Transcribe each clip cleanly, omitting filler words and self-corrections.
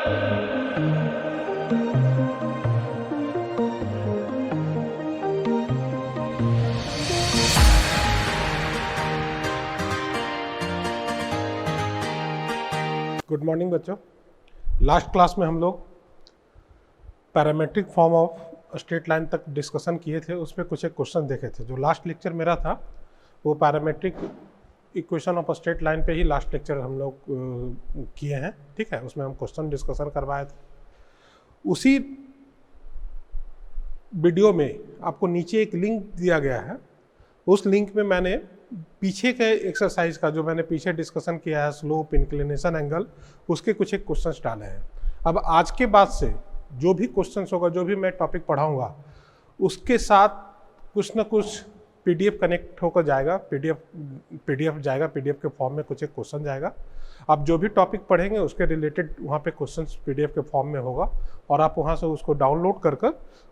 Good morning बच्चों। Last class में हम लोग parametric form of straight line तक डिस्कशन किए थे, उस पर कुछ एक क्वेश्चन देखे थे। जो लास्ट लेक्चर मेरा था वो parametric equation of straight line पे ही लास्ट लेक्चर हम लोग किए हैं, ठीक है। उसमें हम क्वेश्चन डिस्कशन करवाए थे। उसी वीडियो में आपको नीचे एक लिंक दिया गया है, उस लिंक में मैंने पीछे के एक्सरसाइज का जो मैंने पीछे डिस्कशन किया है, स्लोप, इंक्लिनेशन, एंगल, उसके कुछ एक क्वेश्चंस डाले हैं। अब आज के बाद से जो भी क्वेश्चंस होगा, जो भी मैं टॉपिक पढ़ाऊंगा, उसके साथ कुछ ना कुछ पीडीएफ कनेक्ट होकर जाएगा, पीडीएफ जाएगा, पीडीएफ के फॉर्म में कुछ एक क्वेश्चन जाएगा। आप जो भी टॉपिक पढ़ेंगे उसके रिलेटेड वहाँ पे क्वेश्चंस पीडीएफ के फॉर्म में होगा, और आप वहाँ से उसको डाउनलोड कर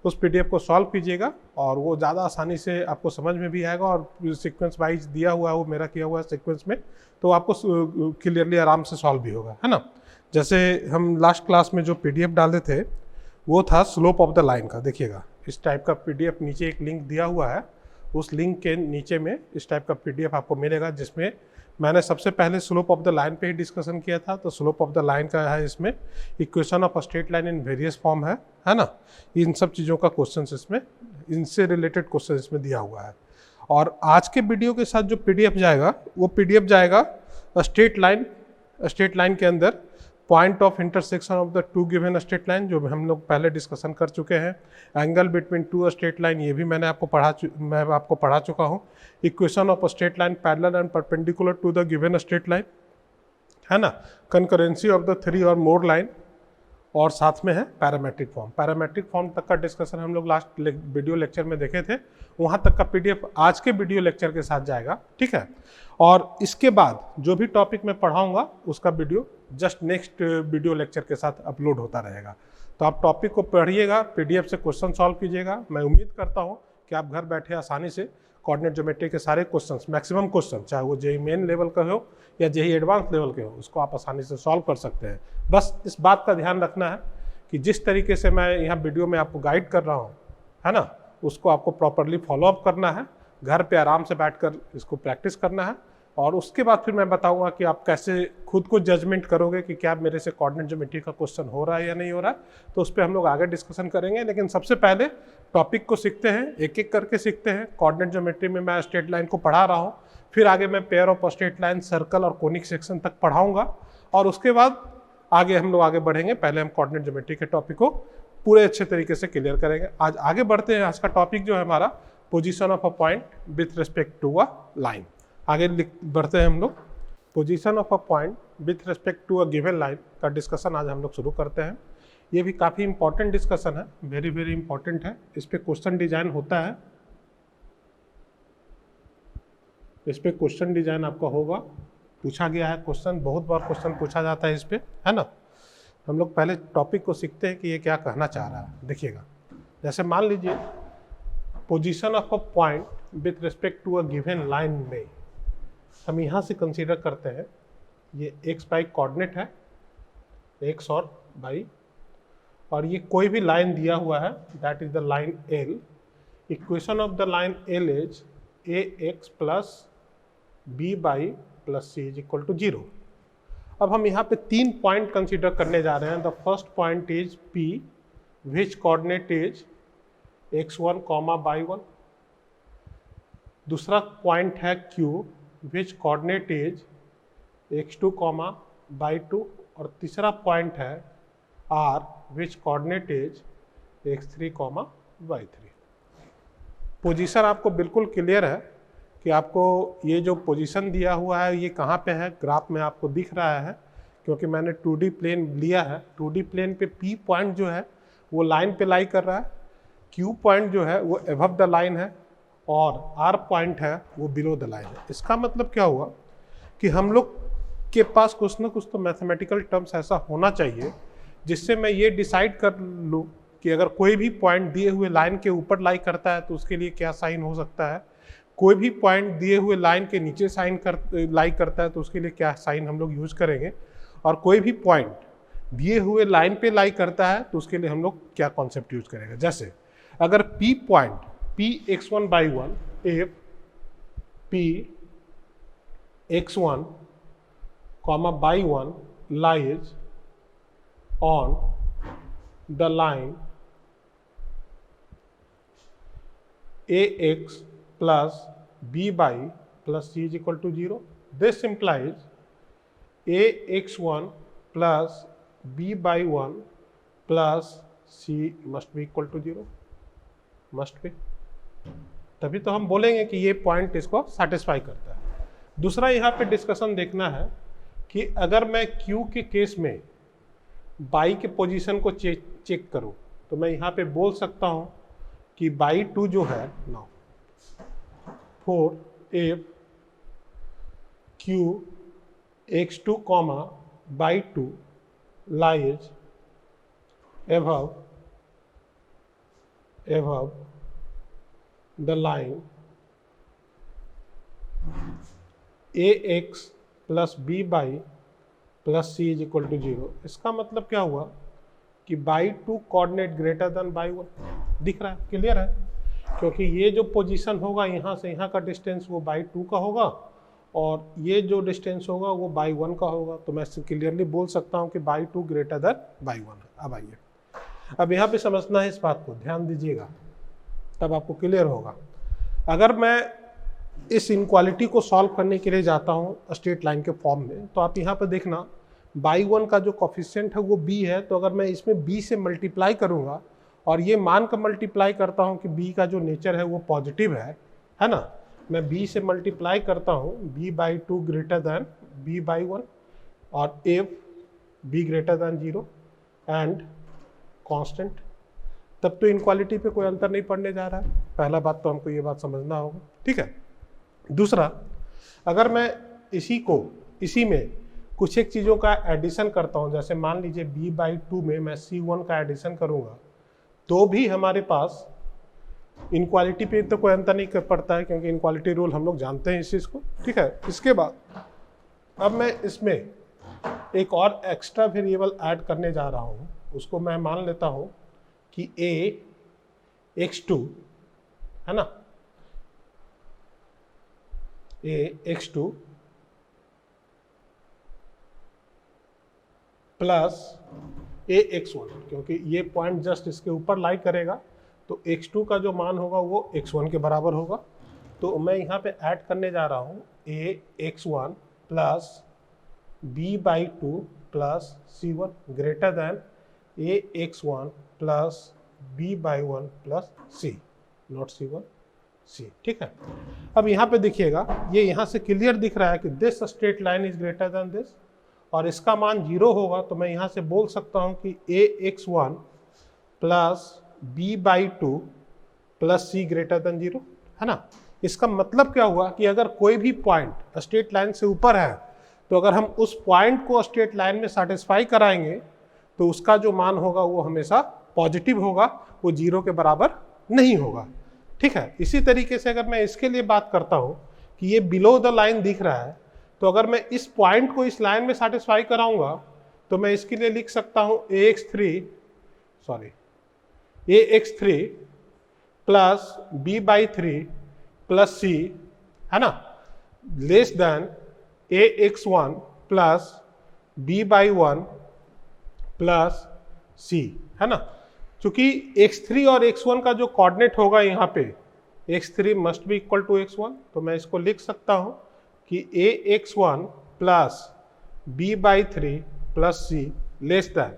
उस पीडीएफ को सॉल्व कीजिएगा, और वो ज़्यादा आसानी से आपको समझ में भी आएगा। और सीक्वेंस वाइज दिया हुआ है, वो मेरा किया हुआ है सीक्वेंस में, तो आपको क्लियरली आराम से सॉल्व भी होगा, है ना। जैसे हम लास्ट क्लास में जो पीडीएफ डाले थे वो था स्लोप ऑफ द लाइन का। देखिएगा, इस टाइप का पीडीएफ नीचे एक लिंक दिया हुआ है, उस लिंक के नीचे में इस टाइप का पीडीएफ आपको मिलेगा, जिसमें मैंने सबसे पहले स्लोप ऑफ द लाइन पे ही डिस्कशन किया था। तो स्लोप ऑफ द लाइन का है, इसमें equation of straight line in various form है ना। इन सब चीज़ों का क्वेश्चन इसमें, इनसे रिलेटेड क्वेश्चन इसमें दिया हुआ है। और आज के वीडियो के साथ जो पीडीएफ जाएगा, वो पीडीएफ जाएगा स्ट्रेट लाइन के अंदर point of intersection of the two given straight line, जो हम लोग पहले डिस्कशन कर चुके हैं। Angle between two straight line, ये भी मैं आपको पढ़ा चुका हूँ। Equation of straight line parallel and perpendicular to the given straight line, है ना। कंकरेंसी ऑफ द थ्री और मोर लाइन, और साथ में है पैरामेट्रिक फॉर्म। पैरामेट्रिक फॉर्म तक का डिस्कशन हम लोग लास्ट वीडियो लेक्चर में देखे थे, वहाँ तक का पीडीएफ आज के वीडियो लेक्चर के साथ जाएगा, ठीक है। और इसके बाद जो भी टॉपिक मैं पढ़ाऊंगा उसका video just next video lecture के साथ अपलोड होता रहेगा। तो आप टॉपिक को पढ़िएगा, पीडीएफ से क्वेश्चन सॉल्व कीजिएगा। मैं उम्मीद करता हूँ कि आप घर बैठे आसानी से कोऑर्डिनेट ज्योमेट्री के सारे क्वेश्चंस, मैक्सिमम क्वेश्चन, चाहे वो जेईई मेन लेवल का हो या जेईई एडवांस लेवल के हो, उसको आप आसानी से सॉल्व कर सकते हैं। बस इस बात का ध्यान रखना है कि जिस तरीके से मैं यहाँ वीडियो में आपको गाइड कर रहा हूँ, है ना, उसको आपको प्रॉपरली फॉलोअप करना है। घर पे आराम से बैठकर इसको प्रैक्टिस करना है, और उसके बाद फिर मैं बताऊंगा कि आप कैसे खुद को जजमेंट करोगे कि क्या मेरे से कोऑर्डिनेट ज्योमेट्री का क्वेश्चन हो रहा है या नहीं हो रहा है। तो उस पर हम लोग आगे डिस्कशन करेंगे, लेकिन सबसे पहले टॉपिक को सीखते हैं, एक एक करके सीखते हैं। कोऑर्डिनेट ज्योमेट्री में मैं स्ट्रेट लाइन को पढ़ा रहा हूँ, फिर आगे मैं pair of straight line, circle और कोनिक सेक्शन तक पढ़ाऊँगा, और उसके बाद आगे हम लोग आगे बढ़ेंगे। पहले हम कोऑर्डिनेट ज्योमेट्री के टॉपिक को पूरे अच्छे तरीके से क्लियर करेंगे। आज आगे बढ़ते हैं। आज का टॉपिक जो है हमारा position of a point with respect to a line. आगे बढ़ते हैं हम लोग। Position of a point with respect to a given line का डिस्कशन आज हम लोग शुरू करते हैं। ये भी काफ़ी इंपॉर्टेंट डिस्कशन है, वेरी वेरी इंपॉर्टेंट है। इस पे क्वेश्चन डिजाइन होता है, इस पे क्वेश्चन डिजाइन आपका होगा, पूछा गया है क्वेश्चन, बहुत बार क्वेश्चन पूछा जाता है इस पे, है ना। हम लोग पहले टॉपिक को सीखते हैं कि ये क्या कहना चाह रहा है। देखिएगा, जैसे मान लीजिए position of a point with respect to a given line में हम यहाँ से कंसीडर करते हैं, ये एक्स वाई कोऑर्डिनेट है, एक्स और वाई, और ये कोई भी लाइन दिया हुआ है, that is the line L. Equation of the line L is A X plus B Y plus C is equal to 0। अब हम यहाँ पे 3 पॉइंट कंसीडर करने जा रहे हैं। The first point is P, which coordinate is x1, y1। दूसरा point है Q, which coordinate is x2, y2। और तीसरा पॉइंट है R, which coordinate is x3, y3। Position आपको बिल्कुल क्लियर है कि आपको ये जो पोजीशन दिया हुआ है ये कहाँ पे है, ग्राफ में आपको दिख रहा है, क्योंकि मैंने 2D प्लेन लिया है। 2D प्लेन पे P पॉइंट जो है वो लाइन पे लाई कर रहा है, Q पॉइंट जो है वो अबव द लाइन है, और R पॉइंट है वो बिलो द लाइन है। इसका मतलब क्या हुआ कि हम लोग के पास कुछ ना कुछ तो मैथमेटिकल टर्म्स ऐसा होना चाहिए जिससे मैं ये डिसाइड कर लूँ कि अगर कोई भी पॉइंट दिए हुए लाइन के ऊपर लाई करता है तो उसके लिए क्या साइन हो सकता है, कोई भी पॉइंट दिए हुए लाइन के नीचे लाई करता है तो उसके लिए क्या साइन हम लोग यूज करेंगे, और कोई भी पॉइंट दिए हुए लाइन पे लाई करता है तो उसके लिए हम लोग क्या कॉन्सेप्ट यूज करेंगे। जैसे अगर P point P x1 by 1 if P x1 by 1 lies on the line ax plus b by plus c is equal to 0, this implies ax1 plus b by 1 plus c must be equal to 0, must be, तभी तो हम बोलेंगे कि ये point इसको satisfy करता है। दूसरा यहाँ पे डिस्कशन देखना है कि अगर मैं Q के केस में बाई के पोजीशन को चेक करूं तो मैं यहाँ पे बोल सकता हूँ कि बाई 2 जो है now for if Q x2 by 2 lies above the line ax plus b by plus c is equal to 0, इसका मतलब क्या हुआ कि by 2 coordinate greater than by 1 दिख रहा है, क्लियर है, क्योंकि ये जो पोजीशन होगा यहाँ से यहाँ का डिस्टेंस वो बाई 2 का होगा और ये जो डिस्टेंस होगा वो बाई 1 का होगा, तो मैं क्लियरली बोल सकता हूँ कि बाई 2 ग्रेटर देन बाई 1 है। अब आइए, अब यहाँ पे समझना है इस बात को, ध्यान दीजिएगा तब आपको क्लियर होगा। अगर मैं इस इनक्वालिटी को सॉल्व करने के लिए जाता हूँ स्ट्रेट लाइन के फॉर्म में, तो आप यहाँ पर देखना बाई 1 का जो कोफिशिएंट है वो b है, तो अगर मैं इसमें b से मल्टीप्लाई करूँगा और ये मान कर मल्टीप्लाई करता हूँ कि b का जो नेचर है वो पॉजिटिव है ना, मैं b से मल्टीप्लाई करता हूँ b by 2 greater than b by 1 और if b greater than 0 and constant, तब तो इनक्वालिटी पे कोई अंतर नहीं पड़ने जा रहा है। पहला बात तो हमको ये बात समझना होगा, ठीक है। दूसरा, अगर मैं इसी में कुछ एक चीज़ों का एडिशन करता हूँ, जैसे मान लीजिए b by 2 में मैं c1 का एडिशन करूँगा तो भी हमारे पास इनक्वालिटी पे तो कोई अंतर नहीं कर पड़ता है, क्योंकि इनक्वालिटी रूल हम लोग जानते हैं इस चीज़ को, ठीक है। इसके बाद अब मैं इसमें एक और एक्स्ट्रा वेरिएबल ऐड करने जा रहा हूँ, उसको मैं मान लेता हूँ कि a x2 है ना, a x2 plus a x1, क्योंकि ये पॉइंट जस्ट इसके ऊपर लाई करेगा तो x2 का जो मान होगा वो x1 के बराबर होगा, तो मैं यहाँ पे ऐड करने जा रहा हूँ a x1 plus b by 2 plus c1 greater than a x1 plus b by 1 plus c, not c1 c, ठीक है। अब यहाँ पे देखिएगा, ये यहाँ से क्लियर दिख रहा है कि this straight line is greater than this, और इसका मान 0 होगा, तो मैं यहाँ से बोल सकता हूँ कि a x1 plus b by 2 plus c greater than 0, है ना। इसका मतलब क्या हुआ कि अगर कोई भी पॉइंट स्ट्रेट लाइन से ऊपर है तो अगर हम उस पॉइंट को स्ट्रेट लाइन में सेटिस्फाई कराएंगे तो उसका जो मान होगा वो हमेशा पॉजिटिव होगा, वो 0 के बराबर नहीं होगा, ठीक है। इसी तरीके से अगर मैं इसके लिए बात करता हूँ कि ये बिलो द लाइन दिख रहा है, तो अगर मैं इस पॉइंट को इस लाइन में सेटिस्फाई कराऊंगा तो मैं इसके लिए लिख सकता हूँ ax3 plus b by 3 plus c, है ना, less than ax1 plus b by 1 plus c, है ना। चूंकि x3 और x1 का जो कोऑर्डिनेट होगा यहाँ पे x3 must be equal to x1, तो मैं इसको लिख सकता हूँ कि ax1 plus b by 3 plus c less than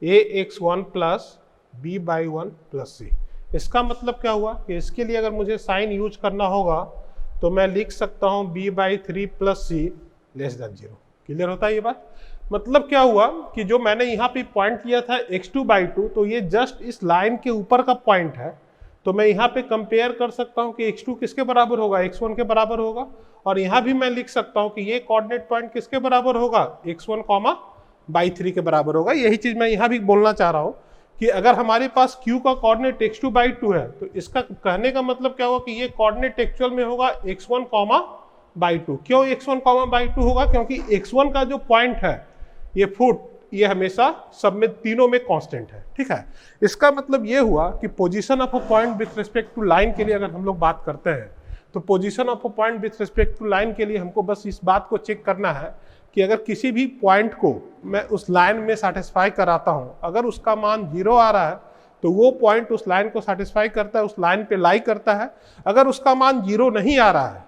ax1 plus b by 1 plus c। इसका मतलब क्या हुआ कि इसके लिए अगर मुझे साइन यूज करना होगा तो मैं लिख सकता हूँ b by 3 plus c less than 0। Clear होता है ये बात? मतलब क्या हुआ कि जो मैंने यहाँ पे पॉइंट लिया था x2 by 2, तो ये जस्ट इस लाइन के ऊपर का पॉइंट है, तो मैं यहाँ पे कंपेयर कर सकता हूँ कि x2 किसके बराबर होगा, x1 के बराबर होगा, और यहाँ भी मैं लिख सकता हूँ कि ये कोऑर्डिनेट पॉइंट किसके बराबर होगा, x1 by 3 के बराबर होगा। यही चीज मैं यहाँ भी बोलना चाह रहा हूँ कि अगर हमारे पास q का कोऑर्डिनेट x2 by 2 है तो इसका कहने का मतलब क्या होगा कि ये कोऑर्डिनेट एक्चुअल में होगा x1 by 2। क्यों x1 by 2 होगा? क्योंकि x1 का जो पॉइंट है ये फुट ये हमेशा सब में तीनों में कांस्टेंट है, ठीक है। इसका मतलब ये हुआ कि position of a point with respect to line के लिए अगर हम लोग बात करते हैं तो position of a point with respect to line के लिए हमको बस इस बात को चेक करना है कि अगर किसी भी पॉइंट को मैं उस लाइन में सेटिस्फाई कराता हूँ, अगर उसका मान 0 आ रहा है तो वो पॉइंट उस लाइन को सेटिस्फाई करता है, उस लाइन पे लाई करता है। अगर उसका मान 0 नहीं आ रहा है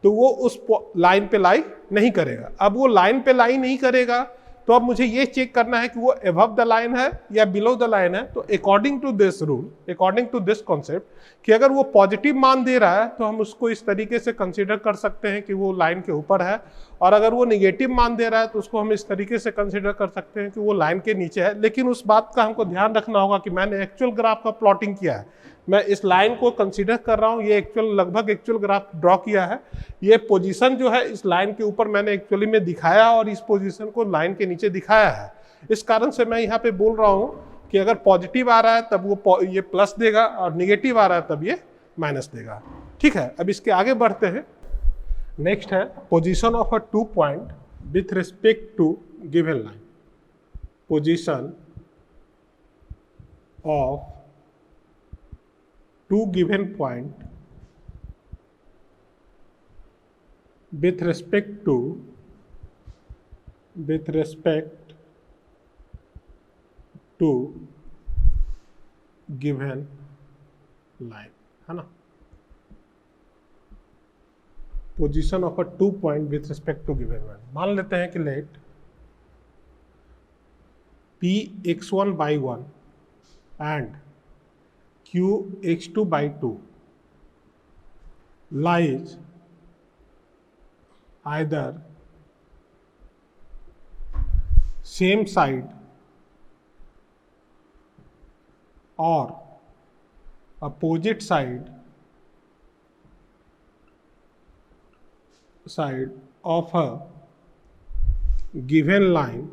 तो वो उस लाइन पे लाई नहीं करेगा। अब वो लाइन पे लाई नहीं करेगा तो अब मुझे ये चेक करना है कि वो अबव द लाइन है या बिलो द लाइन है। तो according to this rule, according to this concept, कि अगर वो पॉजिटिव मान दे रहा है तो हम उसको इस तरीके से कंसीडर कर सकते हैं कि वो लाइन के ऊपर है, और अगर वो निगेटिव मान दे रहा है तो उसको हम इस तरीके से कंसीडर कर सकते हैं कि वो लाइन के नीचे है। लेकिन उस बात का हमको ध्यान रखना होगा कि मैंने एक्चुअल ग्राफ का प्लॉटिंग किया है, मैं इस लाइन को कंसीडर कर रहा हूँ, ये लगभग एक्चुअल ग्राफ ड्रॉ किया है। ये पोजीशन जो है इस लाइन के ऊपर मैंने एक्चुअली में दिखाया और इस पोजीशन को लाइन के नीचे दिखाया है। इस कारण से मैं यहाँ पे बोल रहा हूँ कि अगर पॉजिटिव आ रहा है तब वो ये प्लस देगा और निगेटिव आ रहा है तब ये माइनस देगा, ठीक है। अब इसके आगे बढ़ते हैं। नेक्स्ट है position of a 2 point with respect to given line. Position of 2 given point with respect to given line, है ना। Position of a 2 point with respect to given line. मान लेते हैं कि let Px1 by 1 and Qx2 by 2 lies either same side or opposite side of a given line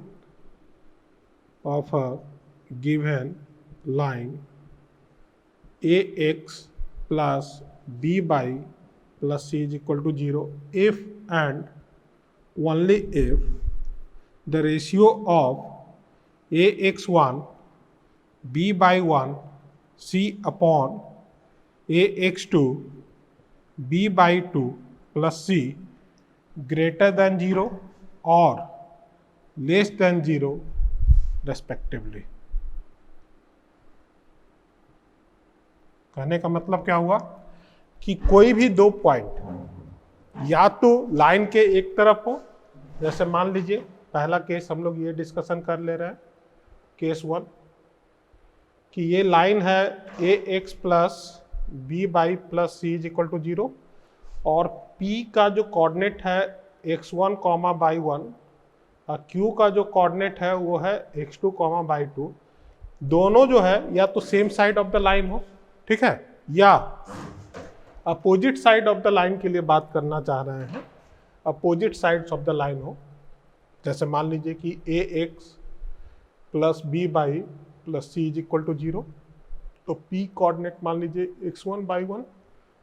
ax plus by plus c is equal to 0 if and only if the ratio of ax1 b by 1 c upon ax2 b by 2 plus c greater than 0 or less than 0 respectively। कहने का मतलब क्या हुआ कि कोई भी 2 point या तो लाइन के एक तरफ हो, जैसे मान लीजिए पहला केस हम लोग ये डिस्कशन कर ले रहे हैं, केस 1, कि ये लाइन है ax plus b by plus C is equal to 0 और p का जो कोऑर्डिनेट है x1 कॉमा बाई 1 और q का जो कोऑर्डिनेट है वो है x2 कॉमा बाई 2। दोनों जो है या तो same side of the line हो, ठीक है, या opposite side of the line के लिए बात करना चाह रहे हैं, opposite sides of the line हो। जैसे मान लीजिए कि ax plus b by plus C is equal to 0, तो p कोऑर्डिनेट मान लीजिए x1 बाई 1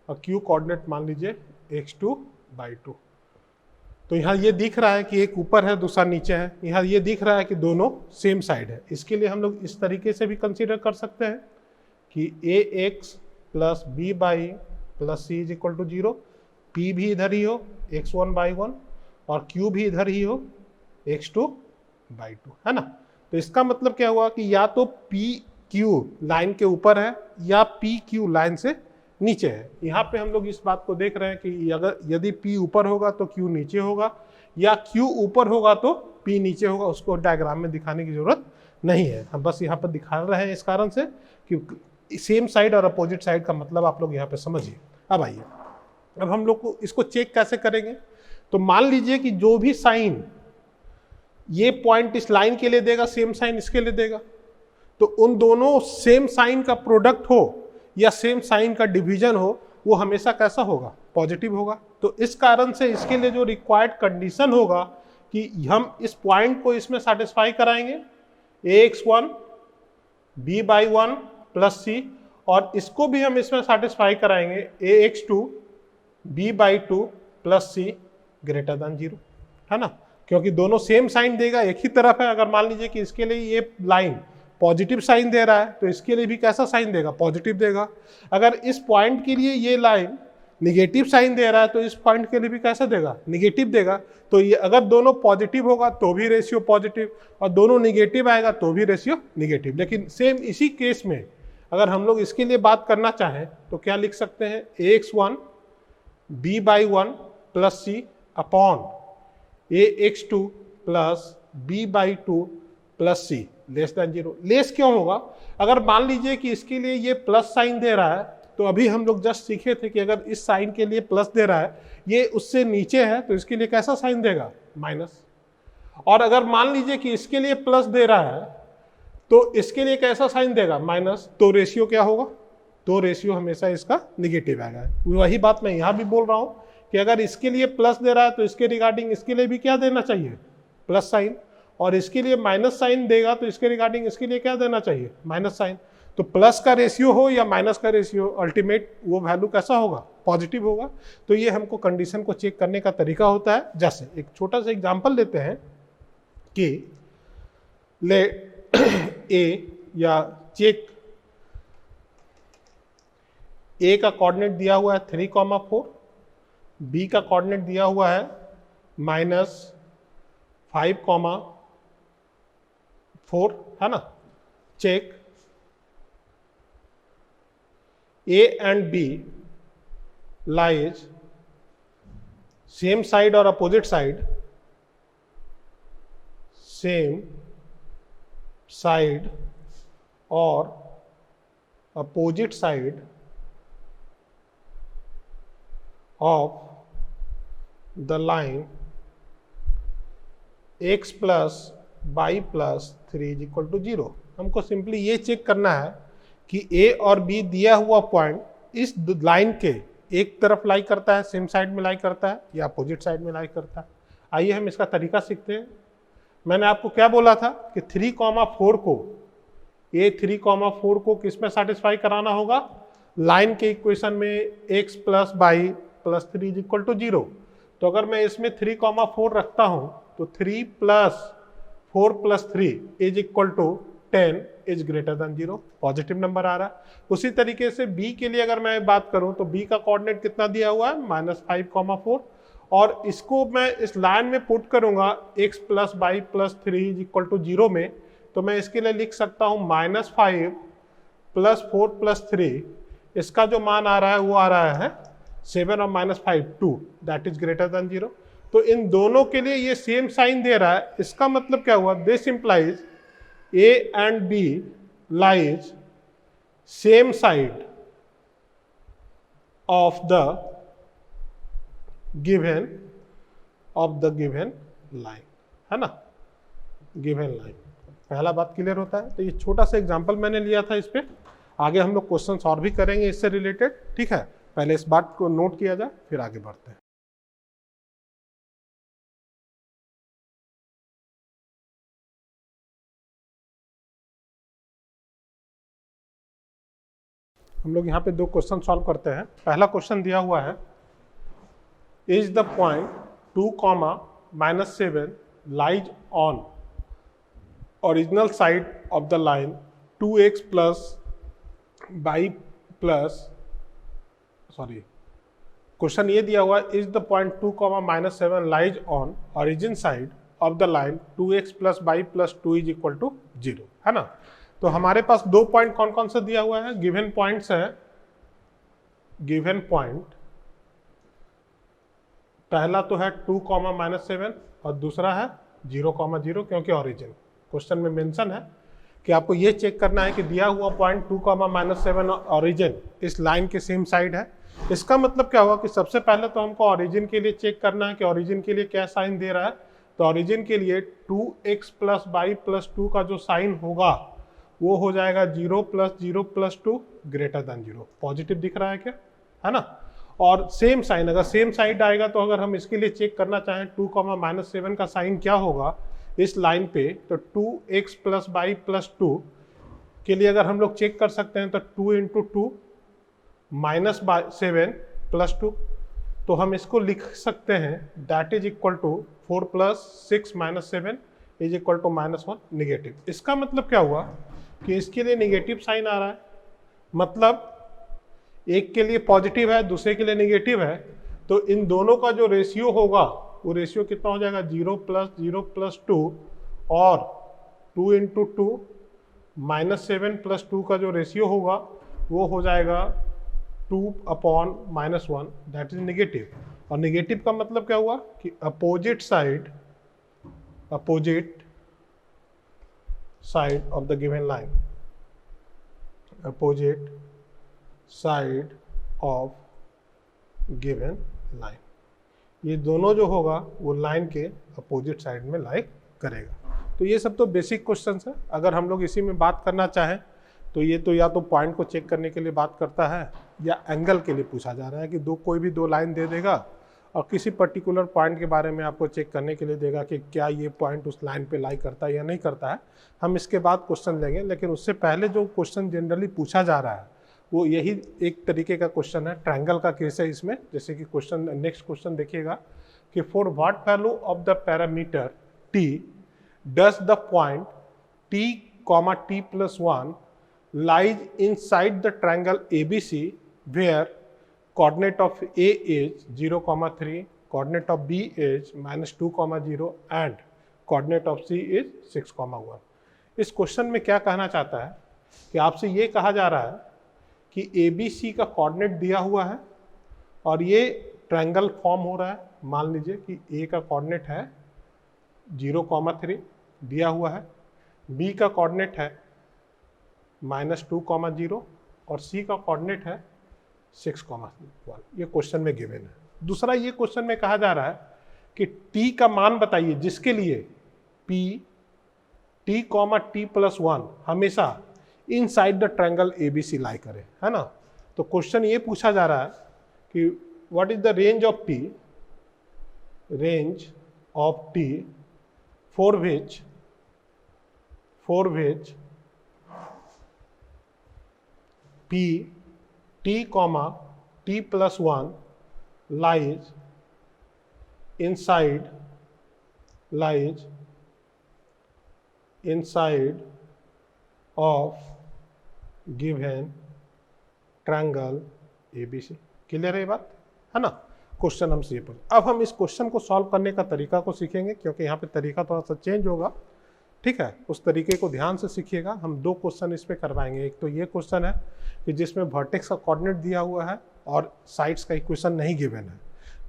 और q कोऑर्डिनेट मान लीजिए x2 बाई 2। तो यहाँ ये दिख रहा है कि एक ऊपर है दूसरा नीचे है, यहाँ ये दिख रहा है कि दोनों सेम साइड है। इसके लिए हम लोग इस तरीके से भी कंसीडर कर सकते हैं कि ax plus b by plus C is equal to 0, p भी इधर ही हो x1 बाई 1 और q भी इधर ही हो x2 बाई 2, है ना। तो इसका मतलब क्या हुआ कि या तो pq लाइन के ऊपर है या pq लाइन से नीचे है। यहाँ पे हम लोग इस बात को देख रहे हैं कि अगर यदि p ऊपर होगा तो q नीचे होगा, या q ऊपर होगा तो p नीचे होगा। उसको डायग्राम में दिखाने की जरूरत नहीं है, हम बस यहाँ पर दिखा रहे हैं इस कारण से कि सेम साइड और अपोजिट साइड का मतलब आप लोग यहाँ पे समझिए। अब आइए, अब हम लोग को इसको चेक कैसे करेंगे। तो मान लीजिए कि जो भी साइन ये पॉइंट इस लाइन के लिए देगा सेम साइन इसके लिए देगा, तो उन दोनों सेम साइन का प्रोडक्ट हो या सेम साइन का डिवीजन हो वो हमेशा कैसा होगा, पॉजिटिव होगा। तो इस कारण से इसके लिए जो रिक्वायर्ड कंडीशन होगा कि हम इस पॉइंट को इसमें सेटिस्फाई कराएंगे ax1 b बाई 1 प्लस सी, और इसको भी हम इसमें सेटिस्फाई कराएंगे ax2 b by 2 plus C greater than 0, है ना। क्योंकि दोनों सेम साइन देगा, एक ही तरफ है। अगर मान लीजिए कि इसके लिए ये लाइन पॉजिटिव साइन दे रहा है तो इसके लिए भी कैसा साइन देगा, पॉजिटिव देगा। अगर इस पॉइंट के लिए ये लाइन निगेटिव साइन दे रहा है तो इस पॉइंट के लिए भी कैसा देगा, निगेटिव देगा। तो ये अगर दोनों पॉजिटिव होगा तो भी रेशियो पॉजिटिव, और दोनों निगेटिव आएगा तो भी रेशियो निगेटिव। लेकिन सेम इसी केस में अगर हम लोग इसके लिए बात करना चाहें तो क्या लिख सकते हैं, ax1 b/1 plus c upon ax2 plus b/2 plus c less than 0। Less क्यों होगा, अगर मान लीजिए कि इसके लिए ये प्लस साइन दे रहा है तो अभी हम लोग जस्ट सीखे थे कि अगर इस साइन के लिए प्लस दे रहा है, ये उससे नीचे है तो इसके लिए कैसा साइन देगा, माइनस। और अगर मान लीजिए कि इसके लिए प्लस दे रहा है तो इसके लिए कैसा साइन देगा, माइनस। तो रेशियो क्या होगा, तो रेशियो हमेशा इसका निगेटिव आएगा। वही बात मैं यहाँ भी बोल रहा हूँ कि अगर इसके लिए प्लस दे रहा है तो इसके रिगार्डिंग इसके लिए भी क्या देना चाहिए, प्लस साइन। और इसके लिए माइनस साइन देगा तो इसके रिगार्डिंग इसके लिए क्या देना चाहिए, माइनस साइन। तो प्लस का रेशियो हो या माइनस का रेशियो, अल्टीमेट वो वैल्यू कैसा होगा, पॉजिटिव होगा। तो ये हमको कंडीशन को चेक करने का तरीका होता है। जैसे एक छोटा सा एग्जांपल लेते हैं कि ले ए या चेक ए का कोऑर्डिनेट दिया हुआ है 3,4, बी का कोऑर्डिनेट दिया हुआ है -5,4, है ना। Check A and B lies same side or opposite side, same side or opposite side of the line x plus y plus 3 is equal to 0। हमको सिंपली ये चेक करना है कि A और B दिया हुआ पॉइंट इस लाइन के एक तरफ लाई करता है, सेम साइड में लाई करता है, या अपोजिट साइड में लाई करता है। आइए हम इसका तरीका सीखते हैं। मैंने आपको क्या बोला था कि 3,4 को A3,4 को किस में सेटिस्फाई कराना होगा, लाइन के इक्वेशन में x plus y plus 3 is equal to 0। तो अगर मैं इसमें 3,4 रखता हूं तो 3 plus 4 plus 3 is equal to 10 is greater than 0, positive number आ रहा है। उसी तरीके से b के लिए अगर मैं बात करूं तो b का कोऑर्डिनेट कितना दिया हुआ है, -5,4, और इसको मैं इस लाइन में पुट करूंगा x plus y plus 3 is equal to 0 में, तो मैं इसके लिए लिख सकता हूं -5 प्लस 4 प्लस 3, इसका जो मान आ रहा है वो आ रहा है 7 और -5 2, दैट इज ग्रेटर देन 0। तो इन दोनों के लिए ये सेम साइन दे रहा है। इसका मतलब क्या हुआ, this implies A and B lies same side of the given line, है ना, गिवन लाइन। पहला बात क्लियर होता है। तो ये छोटा सा एग्जांपल मैंने लिया था इस पे, आगे हम लोग क्वेश्चन और भी करेंगे इससे रिलेटेड, ठीक है। पहले इस बात को नोट किया जाए फिर आगे बढ़ते हैं। हम लोग यहाँ पे दो क्वेश्चन सॉल्व करते हैं। पहला क्वेश्चन दिया हुआ है, is the point 2,-7 lies on original side of the line 2x plus y plus, sorry, question ये दिया हुआ है, is the point 2,-7 lies on origin side of the line 2x plus y plus 2 is equal to 0, है ना। तो हमारे पास दो point कौन कौन सा दिया हुआ है, गिवन पॉइंट्स है। गिवन पॉइंट पहला तो है 2,-7 और दूसरा है 0,0, क्योंकि ओरिजिन क्वेश्चन में मेंशन है कि आपको ये चेक करना है कि दिया हुआ पॉइंट 2,-7 ओरिजिन इस लाइन के सेम साइड है। इसका मतलब क्या हुआ कि सबसे पहले तो हमको ओरिजिन के लिए चेक करना है कि ओरिजिन के लिए क्या साइन दे रहा है। तो ओरिजिन के लिए 2x प्लस y प्लस 2 का जो साइन होगा वो हो जाएगा 0 plus 0 plus 2 greater than 0, positive दिख रहा है क्या, है ना। और सेम साइन, अगर सेम साइड आएगा तो अगर हम इसके लिए चेक करना चाहें 2,-7 का साइन क्या होगा इस लाइन पे, तो 2x प्लस y प्लस 2 के लिए अगर हम लोग चेक कर सकते हैं तो 2 × 2 -7 प्लस 2, तो हम इसको लिख सकते हैं that is equal to 4 + 6 - 7 is equal to -1 negative. इसका मतलब क्या हुआ कि इसके लिए नेगेटिव साइन आ रहा है, मतलब एक के लिए पॉजिटिव है दूसरे के लिए नेगेटिव है, तो इन दोनों का जो रेशियो होगा वो रेशियो कितना हो जाएगा 0 + 0 + 2 और 2 × 2 -7 + 2 का जो रेशियो होगा वो हो जाएगा 2/-1 दैट इज नेगेटिव। और नेगेटिव का मतलब क्या हुआ कि opposite side of the given line, opposite side of given line, ये दोनों जो होगा वो लाइन के अपोजिट साइड में लाई करेगा। तो ये सब तो बेसिक क्वेश्चंस है। अगर हम लोग इसी में बात करना चाहें तो ये तो या तो पॉइंट को चेक करने के लिए बात करता है या एंगल के लिए पूछा जा रहा है कि कोई भी दो लाइन दे देगा और किसी पर्टिकुलर पॉइंट के बारे में आपको चेक करने के लिए देगा कि क्या ये पॉइंट उस लाइन पे लाई करता है या नहीं करता है। हम इसके बाद क्वेश्चन लेंगे, लेकिन उससे पहले जो क्वेश्चन जनरली पूछा जा रहा है वो यही एक तरीके का क्वेश्चन है, ट्रायंगल का केस है इसमें। जैसे कि क्वेश्चन नेक्स्ट क्वेश्चन देखिएगा कि for what value of the parameter t does the point t, t+1 lies inside the triangle ABC where coordinate of A is 0,3, coordinate of B is -2,0 and coordinate of C is 6,1। इस question में क्या कहना चाहता है कि आपसे ये कहा जा रहा है कि ABC का कोऑर्डिनेट दिया हुआ है और ये ट्रायंगल फॉर्म हो रहा है। मान लीजिए कि A का कोऑर्डिनेट है 0,3 दिया हुआ है, B का कोऑर्डिनेट है -2,0 और C का कोऑर्डिनेट है 6,1। ये क्वेश्चन में गिवन है। दूसरा ये क्वेश्चन में कहा जा रहा है कि T का मान बताइए जिसके लिए P T, T+1 हमेशा इनसाइड द ट्रायंगल ABC लाई करे, है ना। तो क्वेश्चन ये पूछा जा रहा है कि what is the range of T for which P T, T+1 lies inside of given triangle ABC। Clear है ये बात, है ना। क्वेश्चन हम से पर अब हम इस क्वेश्चन को सॉल्व करने का तरीका को सीखेंगे, क्योंकि यहाँ पे तरीका थोड़ा सा चेंज होगा, ठीक है। उस तरीके को ध्यान से सीखिएगा। हम दो क्वेश्चन इस पे करवाएंगे। एक तो ये क्वेश्चन है कि जिसमें वर्टेक्स का कोऑर्डिनेट दिया हुआ है और साइड्स का इक्वेशन नहीं गिवन है।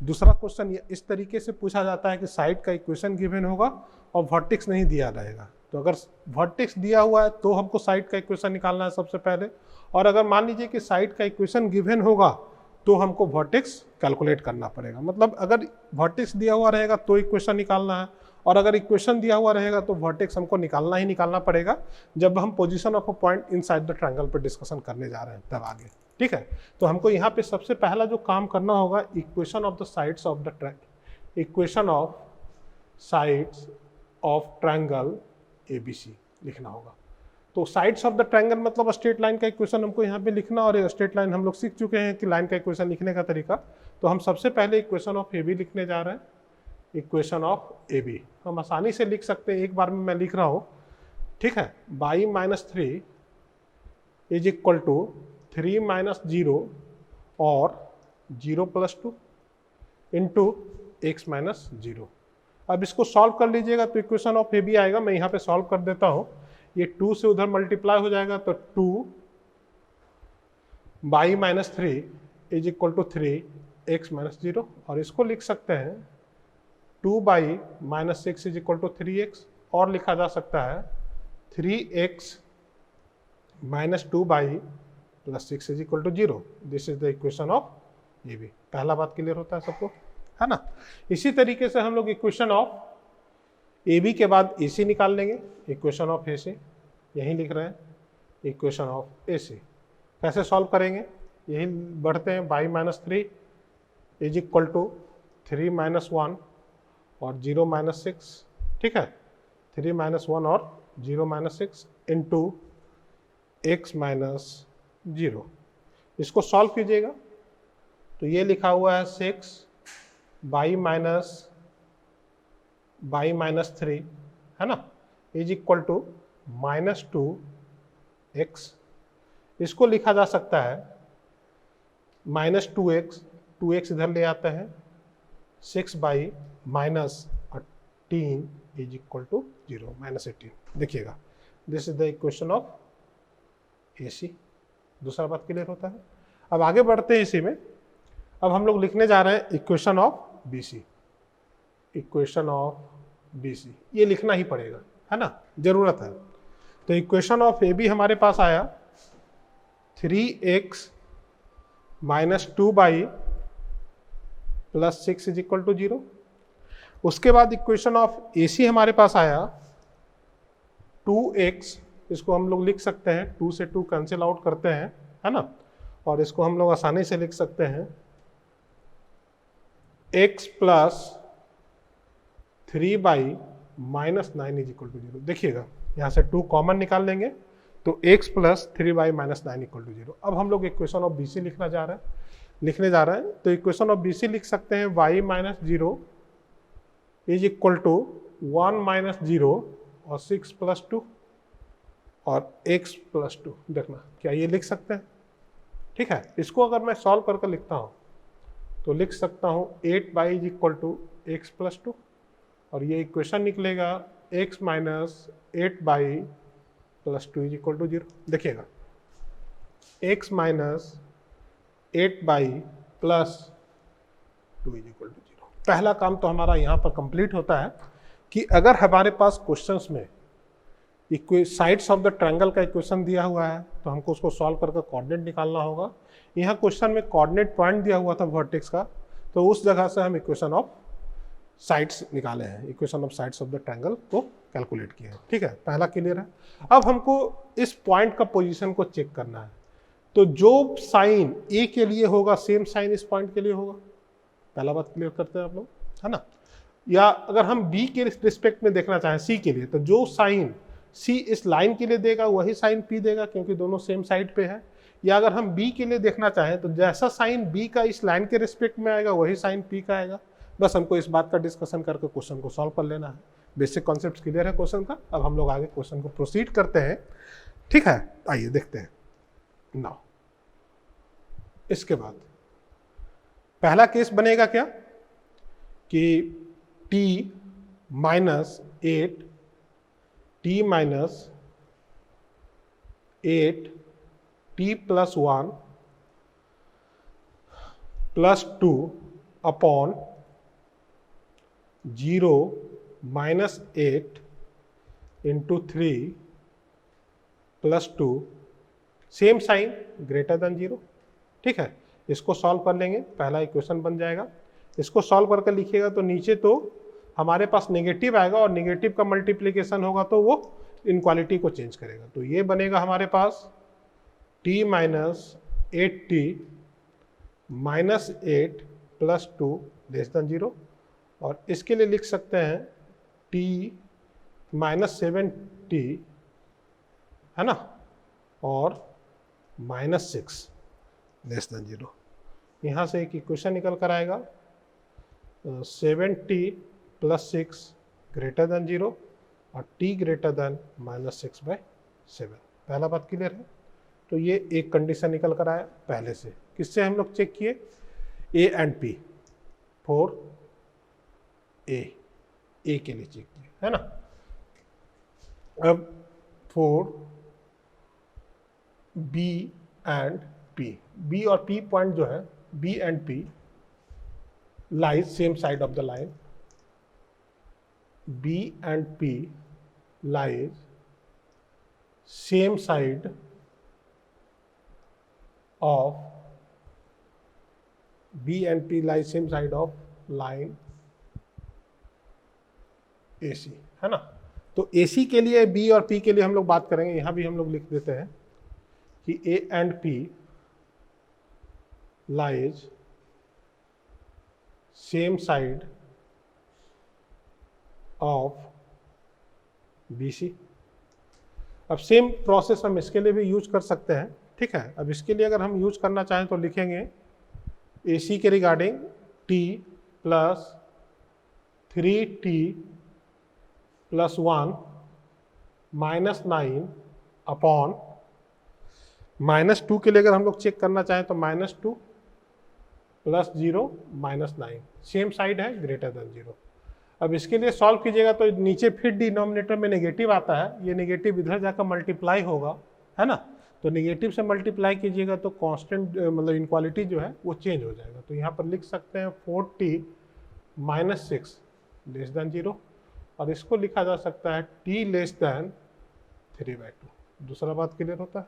दूसरा क्वेश्चन इस तरीके से पूछा जाता है कि साइड का इक्वेशन गिवन होगा और वर्टेक्स नहीं दिया रहेगा। तो अगर वर्टेक्स दिया हुआ है तो हमको साइड का इक्वेशन निकालना है सबसे पहले, और अगर मान लीजिए कि साइड का इक्वेशन गिवन होगा तो हमको वर्टेक्स कैलकुलेट करना पड़ेगा। मतलब अगर वर्टेक्स दिया हुआ रहेगा तो इक्वेशन निकालना है, और अगर इक्वेशन दिया हुआ रहेगा तो वर्टेक्स हमको निकालना पड़ेगा जब हम position of a point inside the triangle पर डिस्कशन करने जा रहे हैं तब आगे, ठीक है। तो हमको यहाँ पे सबसे पहला जो काम करना होगा, equation of the sides of triangle ABC लिखना होगा। तो साइड्स ऑफ द ट्रायंगल मतलब स्ट्रेट लाइन का इक्वेशन हमको यहाँ पे लिखना, और स्ट्रेट लाइन हम लोग सीख चुके हैं कि लाइन का इक्वेशन लिखने का तरीका। तो हम सबसे पहले इक्वेशन ऑफ AB लिखने जा रहे हैं। इक्वेशन ऑफ AB हम आसानी से लिख सकते हैं, एक बार में मैं लिख रहा हूँ, ठीक है। y - 3 इज इक्वल टू 3 - 0 और 0 + 2 इंटू x - 0। अब इसको सॉल्व कर लीजिएगा तो इक्वेशन ऑफ AB आएगा। मैं यहाँ पे सॉल्व कर देता हूँ। ये 2 से उधर मल्टीप्लाई हो जाएगा तो 2 y - 3 is equal to 3 x - 0, और इसको लिख सकते हैं 2y - 6 is equal to 3x, और लिखा जा सकता है 3x - 2y + 6 is equal to 0। This is the equation of AB। पहला बात क्लियर होता है सबको, है ना। इसी तरीके से हम लोग इक्वेशन ऑफ AB के बाद AC निकाल लेंगे। इक्वेशन ऑफ AC यहीं लिख रहे हैं, इक्वेशन ऑफ AC कैसे सॉल्व करेंगे, यही बढ़ते हैं। y - 3 इज इक्वल टू 3 - 1 और 0 - 6, ठीक है। 3 - 1 और 0 - 6 इंटू x - 0। इसको सॉल्व कीजिएगा तो ये लिखा हुआ है 6 बाई माइनस 3, है ना, इज इक्वल टू -2x। इसको लिखा जा सकता है -2x, 2x इधर ले आते हैं, 6 बाई -18 इज इक्वल टू 0, -18। देखिएगा, this is the equation of AC। दूसरा बात क्लियर होता है। अब आगे बढ़ते हैं इसी में। अब हम लोग लिखने जा रहे हैं equation of BC। Equation of BC ये लिखना ही पड़ेगा, है ना, जरूरत है। तो इक्वेशन ऑफ AB हमारे पास आया 3x -2 by +6 is equal to 0। उसके बाद इक्वेशन ऑफ AC हमारे पास आया 2x, इसको हम लोग लिख सकते हैं, 2 से 2 कैंसिल आउट करते हैं, है ना, और इसको हम लोग आसानी से लिख सकते हैं x + 3 by -9 is equal to 0। देखिएगा, यहाँ से 2 कॉमन निकाल लेंगे तो x + 3 बाई -9 इक्वल टू 0। अब हम लोग इक्वेशन ऑफ BC लिखने जा रहे हैं। तो इक्वेशन ऑफ BC लिख सकते हैं y - 0 इज इक्वल टू 1 - 0 और 6 + 2 और x + 2। देखना, क्या ये लिख सकते हैं? ठीक है, इसको अगर मैं सॉल्व करके लिखता हूँ तो लिख सकता हूँ 8 by is equal to x + 2, और ये इक्वेशन निकलेगा x - 8 by +2 is equal to 0। देखिएगा, x - 8 by +2 is equal to 0। पहला काम तो हमारा यहाँ पर कंप्लीट होता है कि अगर हमारे पास क्वेश्चंस में साइड्स ऑफ द ट्रायंगल का इक्वेशन दिया हुआ है तो हमको उसको सॉल्व करके कोऑर्डिनेट निकालना होगा। यहाँ क्वेश्चन में कोऑर्डिनेट पॉइंट दिया हुआ था वर्टेक्स का, तो उस जगह से हम इक्वेशन ऑफ साइड्स निकाले हैं, equation of sides of the triangle को कैलकुलेट किया है। ठीक है, पहला क्लियर है। अब हमको इस पॉइंट का पोजीशन को चेक करना है, तो जो साइन ए के लिए होगा सेम साइन इस पॉइंट के लिए होगा। पहला बात क्लियर करते हैं आप लोग, है ना। या अगर हम बी के रिस्पेक्ट में देखना चाहें सी के लिए, तो जो साइन सी इस लाइन के लिए देगा वही साइन पी देगा, क्योंकि दोनों सेम साइड पे है। या अगर हम बी के लिए देखना चाहें तो जैसा साइन बी का इस लाइन के रिस्पेक्ट में आएगा वही साइन पी का आएगा। बस हमको इस बात का डिस्कशन करके क्वेश्चन को सॉल्व कर लेना है। बेसिक कॉन्सेप्ट क्लियर है क्वेश्चन का। अब हम लोग आगे क्वेश्चन को प्रोसीड करते हैं। ठीक है, आइए देखते हैं। नाउ इसके बाद पहला केस बनेगा क्या कि t - 8 t - 8 t + 1 + 2 upon 0 - 8 into 3 + 2 same sign greater than 0। ठीक है, इसको सॉल्व कर लेंगे, पहला इक्वेशन बन जाएगा। इसको सॉल्व करके लिखिएगा तो नीचे तो हमारे पास नेगेटिव आएगा और नेगेटिव का मल्टीप्लिकेशन होगा तो वो इनक्वालिटी को चेंज करेगा। तो ये बनेगा हमारे पास t - 8t - 8 + 2 < 0, और इसके लिए लिख सकते हैं t - 7t, है ना, और -6 < 0। यहाँ से एक इक्वेशन निकल कर आएगा 7t + 6 ग्रेटर देन 0 और t ग्रेटर देन -6/7। पहला बात क्लियर है। तो ये एक कंडीशन निकल कर आया पहले से। किससे हम लोग चेक किए? a and p, for a के लिए चेक किए, है ना। अब for b and p, b और p पॉइंट जो है b and p lies same side of the line, b and p lies same side of b and p lies same side of line AC, है ना। तो AC के लिए b और p के लिए हम लोग बात करेंगे। यहाँ भी हम लोग लिख देते हैं कि a and p lies same side of BC। अब सेम प्रोसेस हम इसके लिए भी यूज कर सकते हैं। ठीक है, अब इसके लिए अगर हम यूज करना चाहें तो लिखेंगे AC के regarding t plus 3t plus 1 minus 9 upon -2 के लिए अगर हम लोग चेक करना चाहें तो -2 प्लस 0 माइनस 9, सेम साइड है ग्रेटर देन 0। अब इसके लिए सॉल्व कीजिएगा तो नीचे फिर डिनोमिनेटर में नेगेटिव आता है, ये नेगेटिव इधर जाकर मल्टीप्लाई होगा, है ना। तो नेगेटिव से मल्टीप्लाई कीजिएगा तो कांस्टेंट मतलब इनक्वालिटी जो है वो चेंज हो जाएगा। तो यहाँ पर लिख सकते हैं 4t माइनस 6 लेस देन 0, और इसको लिखा जा सकता है t लेस देन 3/2। दूसरा बात क्लियर होता है।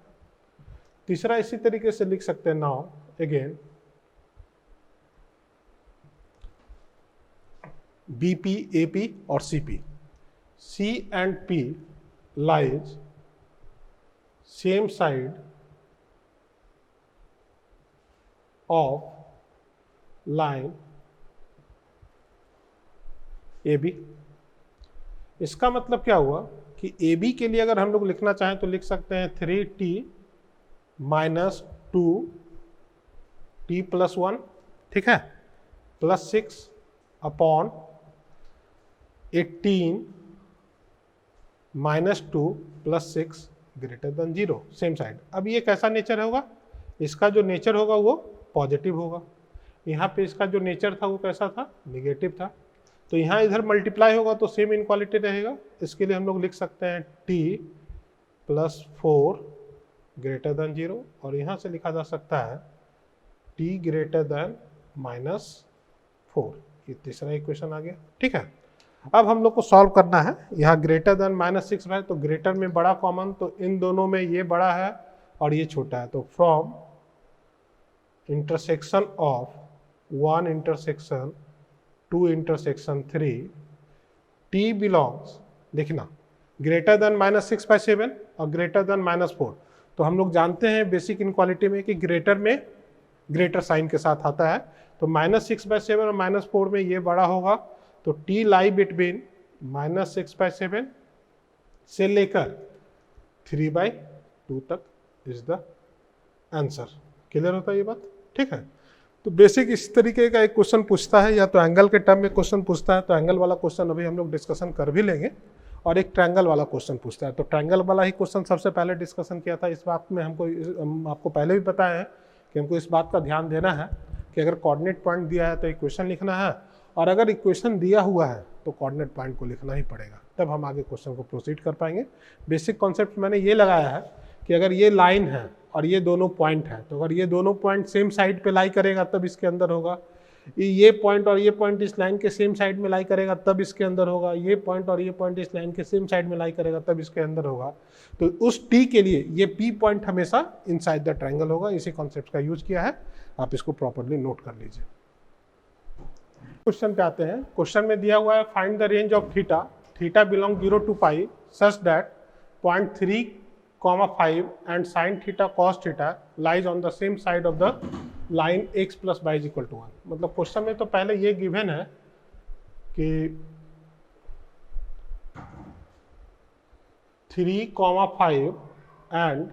तीसरा इसी तरीके से लिख सकते हैं, नाउ अगेन BP, AP और CP, C and P lies same side of line AB। इसका मतलब क्या हुआ कि AB के लिए अगर हम लोग लिखना चाहें तो लिख सकते हैं 3t माइनस 2t प्लस 1, ठीक है, plus 6 upon 18 minus 2 plus 6 greater than 0, same side. अब ये कैसा नेचर होगा, इसका जो नेचर होगा वो पॉजिटिव होगा। यहाँ पे इसका जो नेचर था वो कैसा था, निगेटिव था। तो यहाँ इधर मल्टीप्लाई होगा तो सेम इनक्वालिटी रहेगा। इसके लिए हम लोग लिख सकते हैं t प्लस 4 ग्रेटर देन 0, और यहाँ से लिखा जा सकता है t ग्रेटर देन -4। ये तीसरा इक्वेशन आ गया, ठीक है। अब हम लोग को सॉल्व करना है। यहाँ ग्रेटर देन -6 है तो ग्रेटर में बड़ा कॉमन, तो इन दोनों में ये बड़ा है और ये छोटा है। तो from intersection of 1 intersection 2 intersection 3 t belongs, देखना ग्रेटर देन -6/7 और ग्रेटर देन -4। तो हम लोग जानते हैं बेसिक इनक्वालिटी में कि ग्रेटर में ग्रेटर साइन के साथ आता है। तो -6/7 और -4 में ये बड़ा होगा। तो t लाई बिटवीन -6/7 से लेकर 3/2 तक इज द आंसर। क्लियर होता है ये बात, ठीक है। तो बेसिक इस तरीके का एक क्वेश्चन पूछता है, या तो एंगल के टर्म में क्वेश्चन पूछता है, तो एंगल वाला क्वेश्चन अभी हम लोग डिस्कशन कर भी लेंगे, और एक ट्रायंगल वाला क्वेश्चन पूछता है। तो ट्रायंगल वाला ही क्वेश्चन सबसे पहले डिस्कशन किया था। इस बात में हम आपको पहले भी पता है कि हमको इस बात का ध्यान देना है कि अगर कोऑर्डिनेट पॉइंट दिया है तो इक्वेशन लिखना है, और अगर इक्वेशन दिया हुआ है तो कोऑर्डिनेट पॉइंट को लिखना ही पड़ेगा, तब हम आगे क्वेश्चन को प्रोसीड कर पाएंगे। बेसिक कॉन्सेप्ट मैंने ये लगाया है कि अगर ये लाइन है और ये दोनों पॉइंट है, तो अगर ये दोनों पॉइंट सेम साइड पे लाई करेगा तब इसके अंदर होगा। ये पॉइंट और ये पॉइंट इस लाइन के सेम साइड में लाई करेगा तब इसके अंदर होगा। ये पॉइंट और ये पॉइंट इस लाइन के सेम साइड में लाई करेगा तब इसके अंदर होगा। तो उस टी के लिए ये पी पॉइंट हमेशा इनसाइड द ट्रायंगल होगा। इसी कॉन्सेप्ट का यूज किया है, आप इसको प्रॉपर्ली नोट कर लीजिए। क्वेश्चन पे आते हैं। क्वेश्चन में दिया हुआ है find the range of theta, theta belong 0 to pi such that point 3,5 and sine theta cos theta lies on the same side of the line x plus y is equal to 1। मतलब question में तो पहले ये given है कि 3,5 and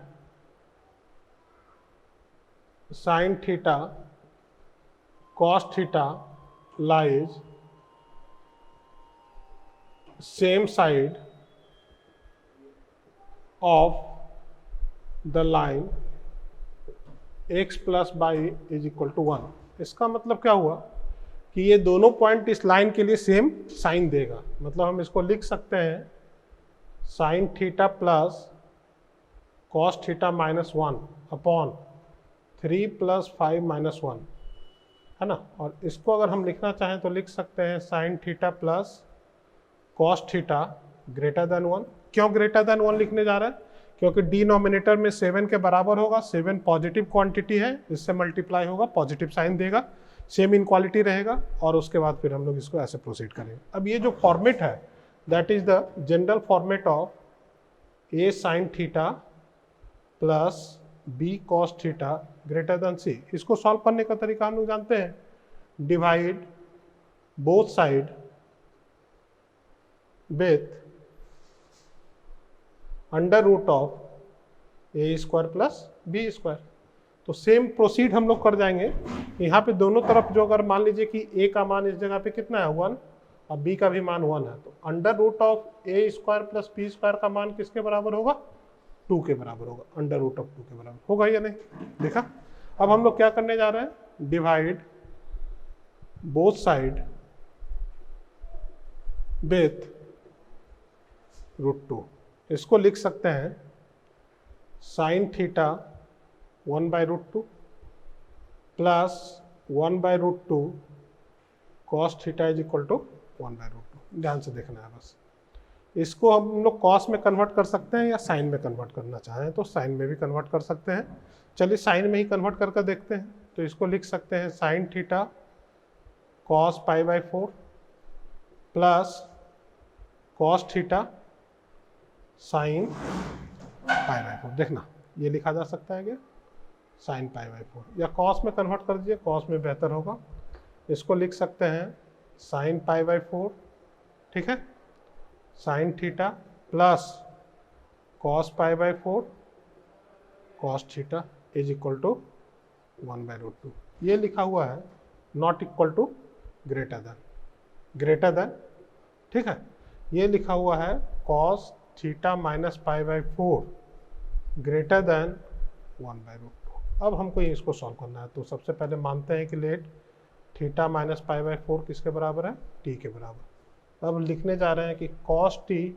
sine theta cos theta lies same side of the line x plus y is equal to 1। इसका मतलब क्या हुआ कि ये दोनों पॉइंट इस लाइन के लिए सेम साइन देगा। मतलब हम इसको लिख सकते हैं sine theta plus cos theta minus 1 upon 3 + 5 - 1, है ना। और इसको अगर हम लिखना चाहें तो लिख सकते हैं sine theta plus cos theta greater then 1। क्यों ग्रेटर देन 1 लिखने जा रहा है? क्योंकि डिनोमिनेटर में 7 के बराबर होगा। 7 पॉजिटिव क्वांटिटी है, इससे मल्टीप्लाई होगा, पॉजिटिव साइन देगा, सेम इनक्वालिटी रहेगा, और उसके बाद फिर हम लोग इसको ऐसे प्रोसीड करेंगे। अब ये जो फॉर्मेट है that is the general format of A sine theta plus B cos theta greater than C. इसको सॉल्व करने का तरीका हम लोग जानते हैं, divide both side with under root of A square plus B square. तो सेम प्रोसीड हम लोग कर जाएंगे। यहाँ पे दोनों तरफ जो अगर मान लीजिए कि ए का मान इस जगह पे कितना है 1 और बी का भी मान 1 है, तो under root of A square plus B square का मान किसके बराबर होगा? 2 के बराबर होगा। अंडर रूट ऑफ 2 के बराबर होगा या नहीं? देखा। अब हम लोग क्या करने जा रहे हैं? Divide both side with √2। इसको लिख सकते हैं sine theta 1/√2 plus 1/√2 cos theta is equal to 1/√2। ध्यान से देखना है बस। इसको हम लोग कॉस में कन्वर्ट कर सकते हैं या साइन में कन्वर्ट करना चाहें तो साइन में भी कन्वर्ट कर सकते हैं। चलिए साइन में ही कन्वर्ट करके देखते हैं। तो इसको लिख सकते हैं sine theta cos π/4 plus cos theta sine π/4। देखना ये लिखा जा सकता है क्या? साइन π/4 या कॉस में कन्वर्ट कर दीजिए, कॉस में बेहतर होगा। इसको लिख सकते हैं साइन π/4, ठीक है, sine theta plus cos π/4 cos theta is equal to 1/√2। ये लिखा हुआ है not equal to greater than, ठीक है। ये लिखा हुआ है cos theta minus π/4 greater than 1/√2। अब हमको इसको सॉल्व करना है। तो सबसे पहले मानते हैं कि लेट थीटा माइनस π/4 किसके बराबर है? टी के बराबर। अब लिखने जा रहे हैं कि कॉस टी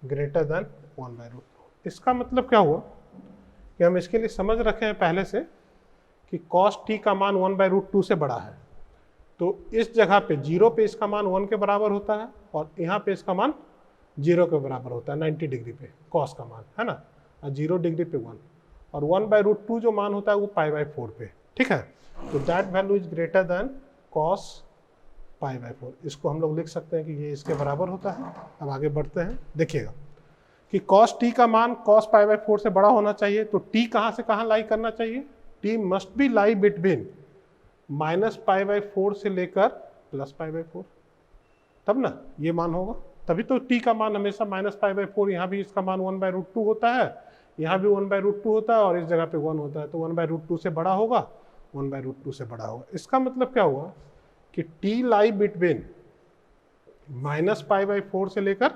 ग्रेटर देन 1/√2। इसका मतलब क्या हुआ कि हम इसके लिए समझ रखे हैं पहले से कि कॉस टी का मान 1/√2 से बड़ा है। तो इस जगह पे 0 पे इसका मान 1 के बराबर होता है और यहाँ पे इसका मान 0 के बराबर होता है 90 डिग्री पे कॉस का मान, है ना, और 0 डिग्री पे 1, और 1/√2 जो मान होता है वो π/4 पे, ठीक है। तो that value is greater than cos π/4। इसको हम लोग लिख सकते हैं कि ये इसके बराबर होता है। अब आगे बढ़ते हैं, देखिएगा कि कॉस टी का मान कॉस π/4 से बड़ा होना चाहिए। तो टी कहाँ से कहाँ लाई करना चाहिए? It must be lie between -π/4 से लेकर +π/4, तब ना ये मान होगा। तभी तो टी का मान हमेशा -π/4, यहाँ भी इसका मान 1/√2 होता है, यहाँ भी 1/√2 होता है और इस जगह पे 1 होता है। तो 1/√2 से बड़ा होगा, 1/√2 से बड़ा होगा। इसका मतलब क्या हुआ कि टी लाई बिटवीन -π/4 से लेकर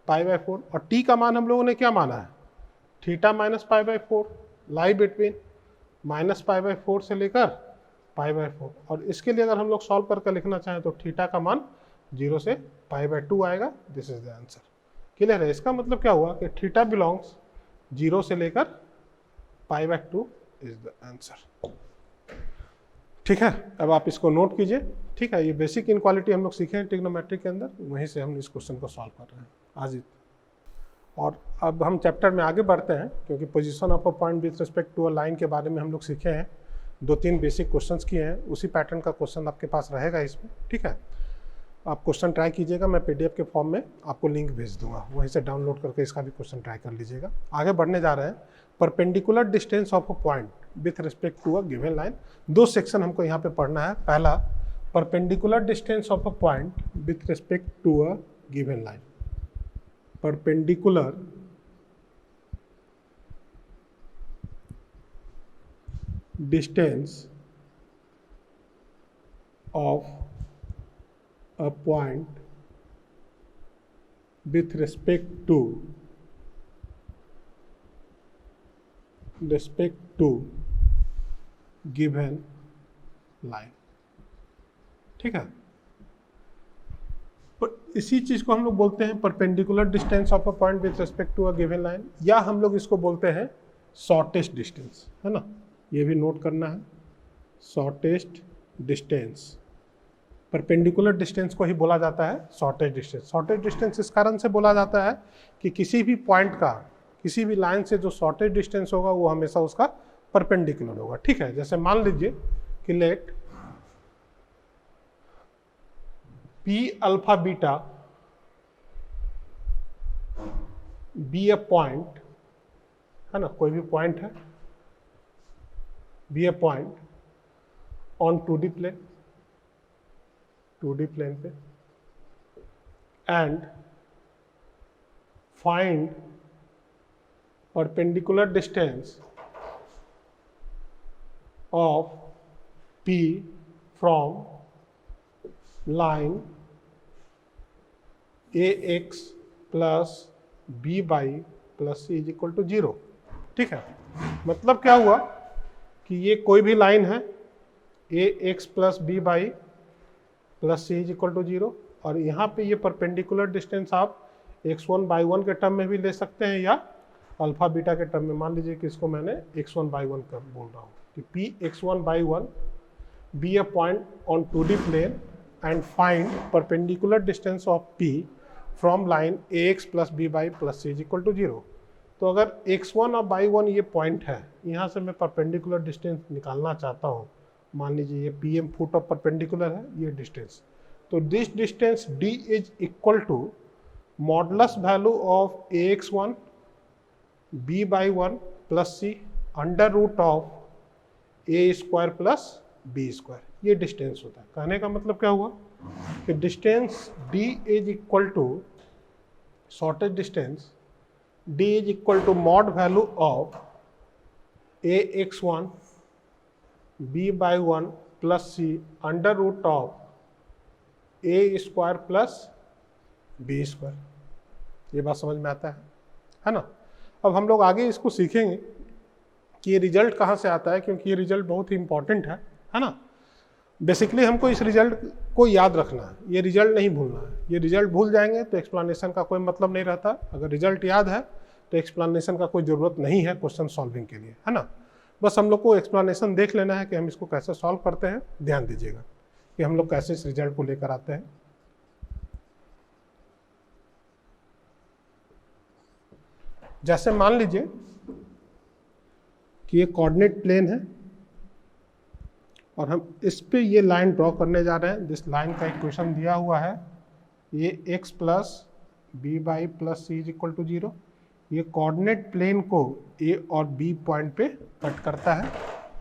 π/4, और टी का मान हम लोगों ने क्या माना है? थीटा माइनस π/4 लाई बिटवीन -π/4 से लेकर π/4। और इसके लिए अगर हम लोग सॉल्व करके लिखना चाहें तो थीटा का मान 0 से π/2 आएगा। This is the answer. Clear है? इसका मतलब क्या हुआ कि थीटा बिलोंग्स 0 से लेकर π/2 इज द आंसर। ठीक है, अब आप इसको नोट कीजिए। ठीक है, ये बेसिक इनक्वालिटी हम लोग सीखे हैं ट्रिग्नोमेट्री के अंदर, वहीं से हम इस क्वेश्चन को सॉल्व कर रहे हैं आज। और अब हम चैप्टर में आगे बढ़ते हैं, क्योंकि position of a point with respect to a line के बारे में हम लोग सीखे हैं। 2-3 बेसिक क्वेश्चंस किए हैं, उसी पैटर्न का क्वेश्चन आपके पास रहेगा इसमें। ठीक है, आप क्वेश्चन ट्राई कीजिएगा, मैं पीडीएफ के फॉर्म में आपको लिंक भेज दूंगा, वहीं से डाउनलोड करके इसका भी क्वेश्चन ट्राई कर लीजिएगा। आगे बढ़ने जा रहे हैं, perpendicular distance of a point with respect to a given line. 2 section हमको यहाँ पे पढ़ना है। पहला, perpendicular distance of a point with respect to a given line. Perpendicular distance of a point with respect to given line। ठीक है, इसी चीज को हम लोग बोलते हैं perpendicular distance of a point with respect to a given line, या हम लोग इसको बोलते हैं शॉर्टेस्ट डिस्टेंस, है ना। ये भी नोट करना है, शॉर्टेस्ट डिस्टेंस। परपेंडिकुलर डिस्टेंस को ही बोला जाता है शॉर्टेस्ट डिस्टेंस। शॉर्टेस्ट डिस्टेंस इस कारण से बोला जाता है कि किसी भी पॉइंट का, किसी भी लाइन से जो शॉर्टेस्ट डिस्टेंस होगा वो हमेशा उसका परपेंडिकुलर होगा। ठीक है, जैसे मान लीजिए कि let P alpha beta be a point, है ना, कोई भी पॉइंट है, be a point on 2D plane पे, and find perpendicular distance of P from line ax plus b by plus c is equal to 0। ठीक है, मतलब क्या हुआ कि ये कोई भी लाइन है ax plus b by plus c is equal to 0, और यहाँ पे ये परपेंडिकुलर डिस्टेंस आप x1 बाई 1 के टर्म में भी ले सकते हैं या अल्फा बीटा के टर्म में। मान लीजिए कि इसको मैंने x1 बाई 1 कर बोल रहा हूँ कि p x1 by 1 be a point on 2D plane and find perpendicular distance of p from line ax plus b by plus c is equal to 0। तो अगर x1 और बाई 1 ये पॉइंट है, यहाँ से मैं परपेंडिकुलर डिस्टेंस निकालना चाहता हूँ, मान लीजिए ये pm फुट ऑफ परपेंडिकुलर है ये डिस्टेंस, तो this distance d is equal to modulus value of ax1 b by 1 plus c under root of a square plus b square, ये डिस्टेंस होता है। कहने का मतलब क्या हुआ कि distance d is equal to shortest distance d is equal to mod value of ax1 b by 1 plus c under root of a square plus b square. ये बात समझ में आता है ना। अब हम लोग आगे इसको सीखेंगे कि ये रिजल्ट कहाँ से आता है, क्योंकि ये रिजल्ट बहुत ही इंपॉर्टेंट है ना। बेसिकली हमको इस रिजल्ट को याद रखना है, ये रिजल्ट नहीं भूलना है। ये रिजल्ट भूल जाएंगे तो एक्सप्लेनेशन का कोई मतलब नहीं रहता। अगर रिजल्ट याद है तो एक्सप्लेनेशन का कोई ज़रूरत नहीं है क्वेश्चन सॉल्विंग के लिए, है ना। बस हम लोग को एक्सप्लेनेशन देख लेना है कि हम इसको कैसे सॉल्व करते हैं। ध्यान दीजिएगा कि हम लोग कैसे इस रिजल्ट को लेकर आते हैं। जैसे मान लीजिए कि ये कोऑर्डिनेट प्लेन है और हम इस पे ये लाइन ड्रॉ करने जा रहे हैं। जिस लाइन का इक्वेशन दिया हुआ है ये x plus B by plus C is equal to 0, ये कोऑर्डिनेट प्लेन को a और b पॉइंट पे कट करता है।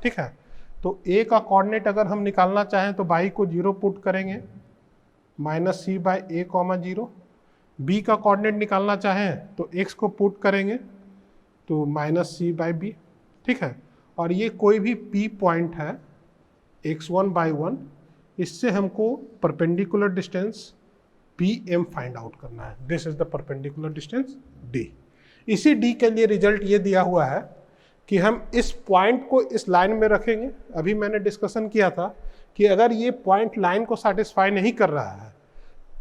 ठीक है, तो a का कोऑर्डिनेट अगर हम निकालना चाहें तो y को 0 पुट करेंगे minus C by A comma 0। b का कोऑर्डिनेट निकालना चाहें तो x को पुट करेंगे तो माइनस सी बाई बी। ठीक है, और ये कोई भी p पॉइंट है x1 बाई 1, इससे हमको perpendicular distance pm find out करना है। This is the perpendicular distance d। इसी d के लिए रिजल्ट ये दिया हुआ है कि हम इस पॉइंट को इस लाइन में रखेंगे। अभी मैंने डिस्कशन किया था कि अगर ये पॉइंट लाइन को सेटिस्फाई नहीं कर रहा है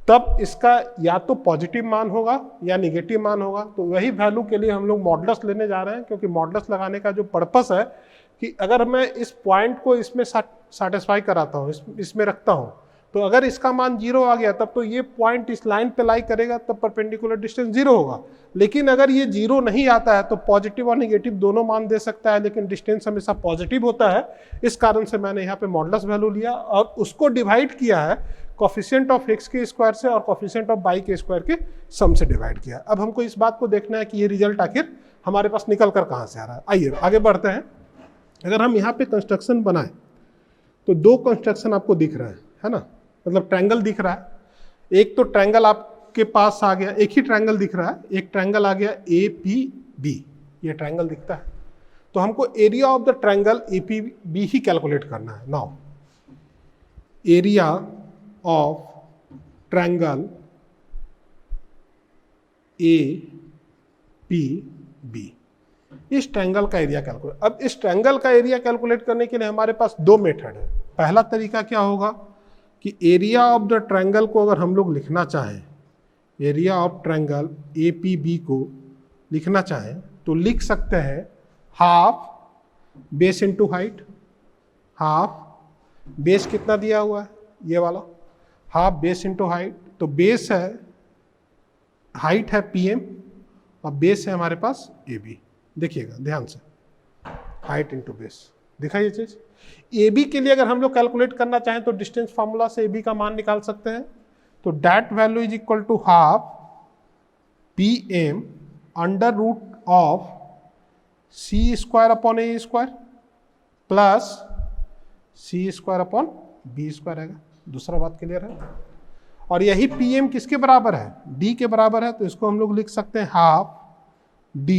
तब इसका या तो पॉजिटिव मान होगा या निगेटिव मान होगा। तो वही वैल्यू के लिए हम लोग मॉडुलस लेने जा रहे हैं, क्योंकि मॉडुलस लगाने का जो पर्पस है कि अगर मैं इस पॉइंट को इसमें सेटिस्फाई कराता हूँ, इसमें रखता हूँ, तो अगर इसका मान 0 आ गया तब तो ये पॉइंट इस लाइन पे लाई करेगा, तब परपेंडिकुलर डिस्टेंस 0 होगा। लेकिन अगर ये 0 नहीं आता है तो पॉजिटिव और निगेटिव दोनों मान दे सकता है, लेकिन डिस्टेंस हमेशा पॉजिटिव होता है। इस कारण से मैंने यहाँ पे मॉडुलस वैल्यू लिया और उसको डिवाइड किया है कोफिशिएंट ऑफ x के स्क्वायर से और कोफिशिएंट ऑफ y के स्क्वायर के सम से डिवाइड किया। अब हमको इस बात को देखना है कि ये रिजल्ट आखिर हमारे पास निकल कर कहाँ से आ रहा है। आइए आगे बढ़ते हैं। अगर हम यहाँ पे कंस्ट्रक्शन बनाएं तो दो कंस्ट्रक्शन आपको दिख रहा है ना, मतलब ट्रायंगल दिख रहा है। एक तो ट्रायंगल आपके पास आ गया, एक ही ट्रायंगल दिख रहा है, एक ट्रायंगल आ गया APB, ये ट्रायंगल दिखता है। तो हमको area of the triangle APB he calculate करना है। Now area of triangle APB, इस ट्रायंगल का एरिया कैलकुलेट। अब इस ट्रायंगल का एरिया कैलकुलेट करने के लिए हमारे पास दो मेथड है। पहला तरीका क्या होगा कि एरिया ऑफ द ट्रायंगल को अगर हम लोग लिखना चाहें, एरिया ऑफ ट्रायंगल APB को लिखना चाहें तो लिख सकते हैं half base into height. Half base कितना दिया हुआ है, ये वाला हाफ बेस इनटू हाइट। तो बेस है, हाइट है PM और बेस है हमारे पास AB। देखिएगा ध्यान से, हाइट इनटू बेस दिखा ये चीज। AB के लिए अगर हम लोग कैलकुलेट करना चाहें तो डिस्टेंस फार्मूला से AB का मान निकाल सकते हैं। तो that value is equal to half PM under root of C square upon A square plus C square upon B square आएगा। दूसरा बात क्लियर है। और यही PM किसके बराबर है, D के बराबर है। तो इसको हम लोग लिख सकते हैं half D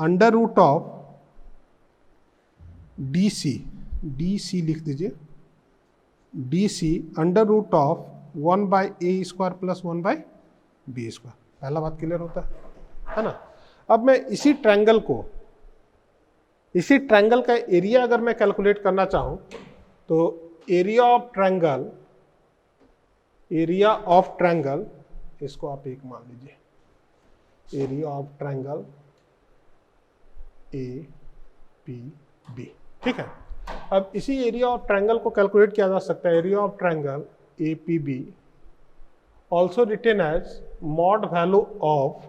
under root of DC D C लिख दीजिए, D C under root of 1/a² plus 1/b²। पहला बात क्लियर होता है ना। अब मैं इसी ट्रायंगल का एरिया अगर मैं कैलकुलेट करना चाहूं तो एरिया ऑफ ट्रायंगल, इसको आप एक मान लीजिए, एरिया ऑफ ट्रायंगल APB, ठीक है। अब इसी एरिया ऑफ ट्रायंगल को कैलकुलेट किया जा सकता है, area of triangle APB also written as mod value of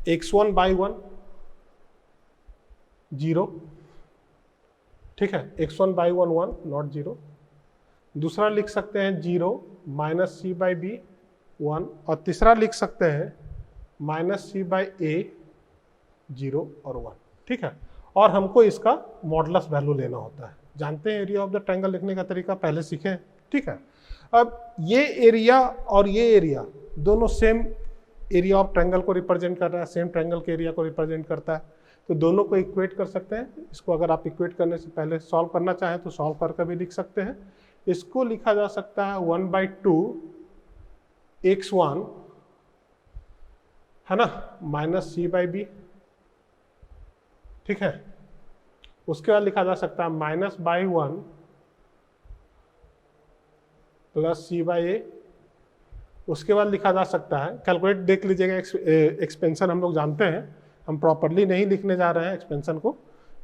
x1/1 0, ठीक है, x1/1 1 नॉट 0। दूसरा लिख सकते हैं 0 माइनस c/b 1, और तीसरा लिख सकते हैं माइनस c/a 0 और 1, ठीक है। और हमको इसका मॉडुलस वैल्यू लेना होता है। जानते हैं एरिया ऑफ द ट्रायंगल लिखने का तरीका, पहले सीखे हैं, ठीक है। अब ये एरिया और ये एरिया दोनों सेम एरिया ऑफ ट्रायंगल को रिप्रेजेंट कर रहा है, सेम ट्रायंगल के एरिया को रिप्रेजेंट करता है, तो दोनों को इक्वेट कर सकते हैं। इसको अगर आप इक्वेट करने से पहले सॉल्व करना चाहें तो सॉल्व करके भी लिख सकते हैं। इसको लिखा जा सकता है 1/2 x1, है ना, माइनस c/b, ठीक है। उसके बाद लिखा जा सकता है -/1 प्लस c/a। उसके बाद लिखा जा सकता है, कैलकुलेट देख लीजिएगा, एक्सपेंशन हम लोग जानते हैं, हम प्रॉपरली नहीं लिखने जा रहे हैं एक्सपेंशन को,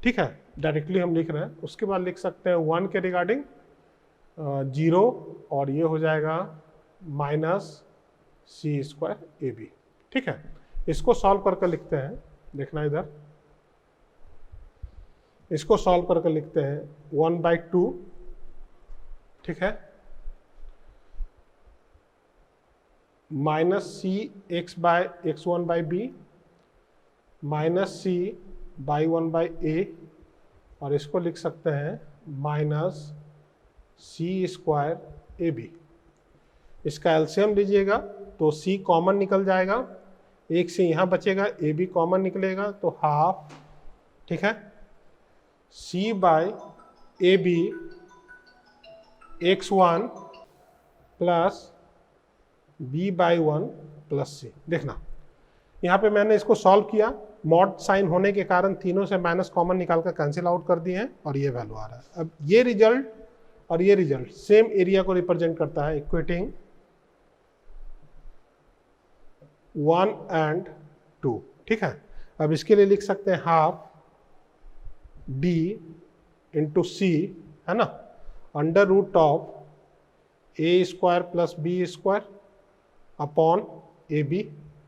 ठीक है, डायरेक्टली हम लिख रहे हैं। उसके बाद लिख सकते हैं 1 के रिगार्डिंग 0, और ये हो जाएगा -c² AB, ठीक है। इसको सॉल्व करके लिखते हैं, देखना इधर, इसको सॉल्व करके लिखते हैं 1/2, ठीक है, -c(x1/b) -c/1/a, और इसको लिख सकते हैं -c² AB। इसका एलसीएम लीजिएगा तो c कॉमन निकल जाएगा, एक से यहाँ बचेगा, AB कॉमन निकलेगा तो हाफ, ठीक है, c/AB x1 plus b/1 plus c। देखना यहाँ पे मैंने इसको सॉल्व किया, मॉड साइन होने के कारण तीनों से माइनस कॉमन निकाल कर कैंसिल आउट कर दिए हैं, और ये वैल्यू आ रहा है। अब ये रिजल्ट और ये रिजल्ट सेम एरिया को रिप्रेजेंट करता है, इक्वेटिंग 1 and 2, ठीक है। अब इसके लिए लिख सकते हैं हाफ d इंटू c, है ना, under root of a² plus b² upon AB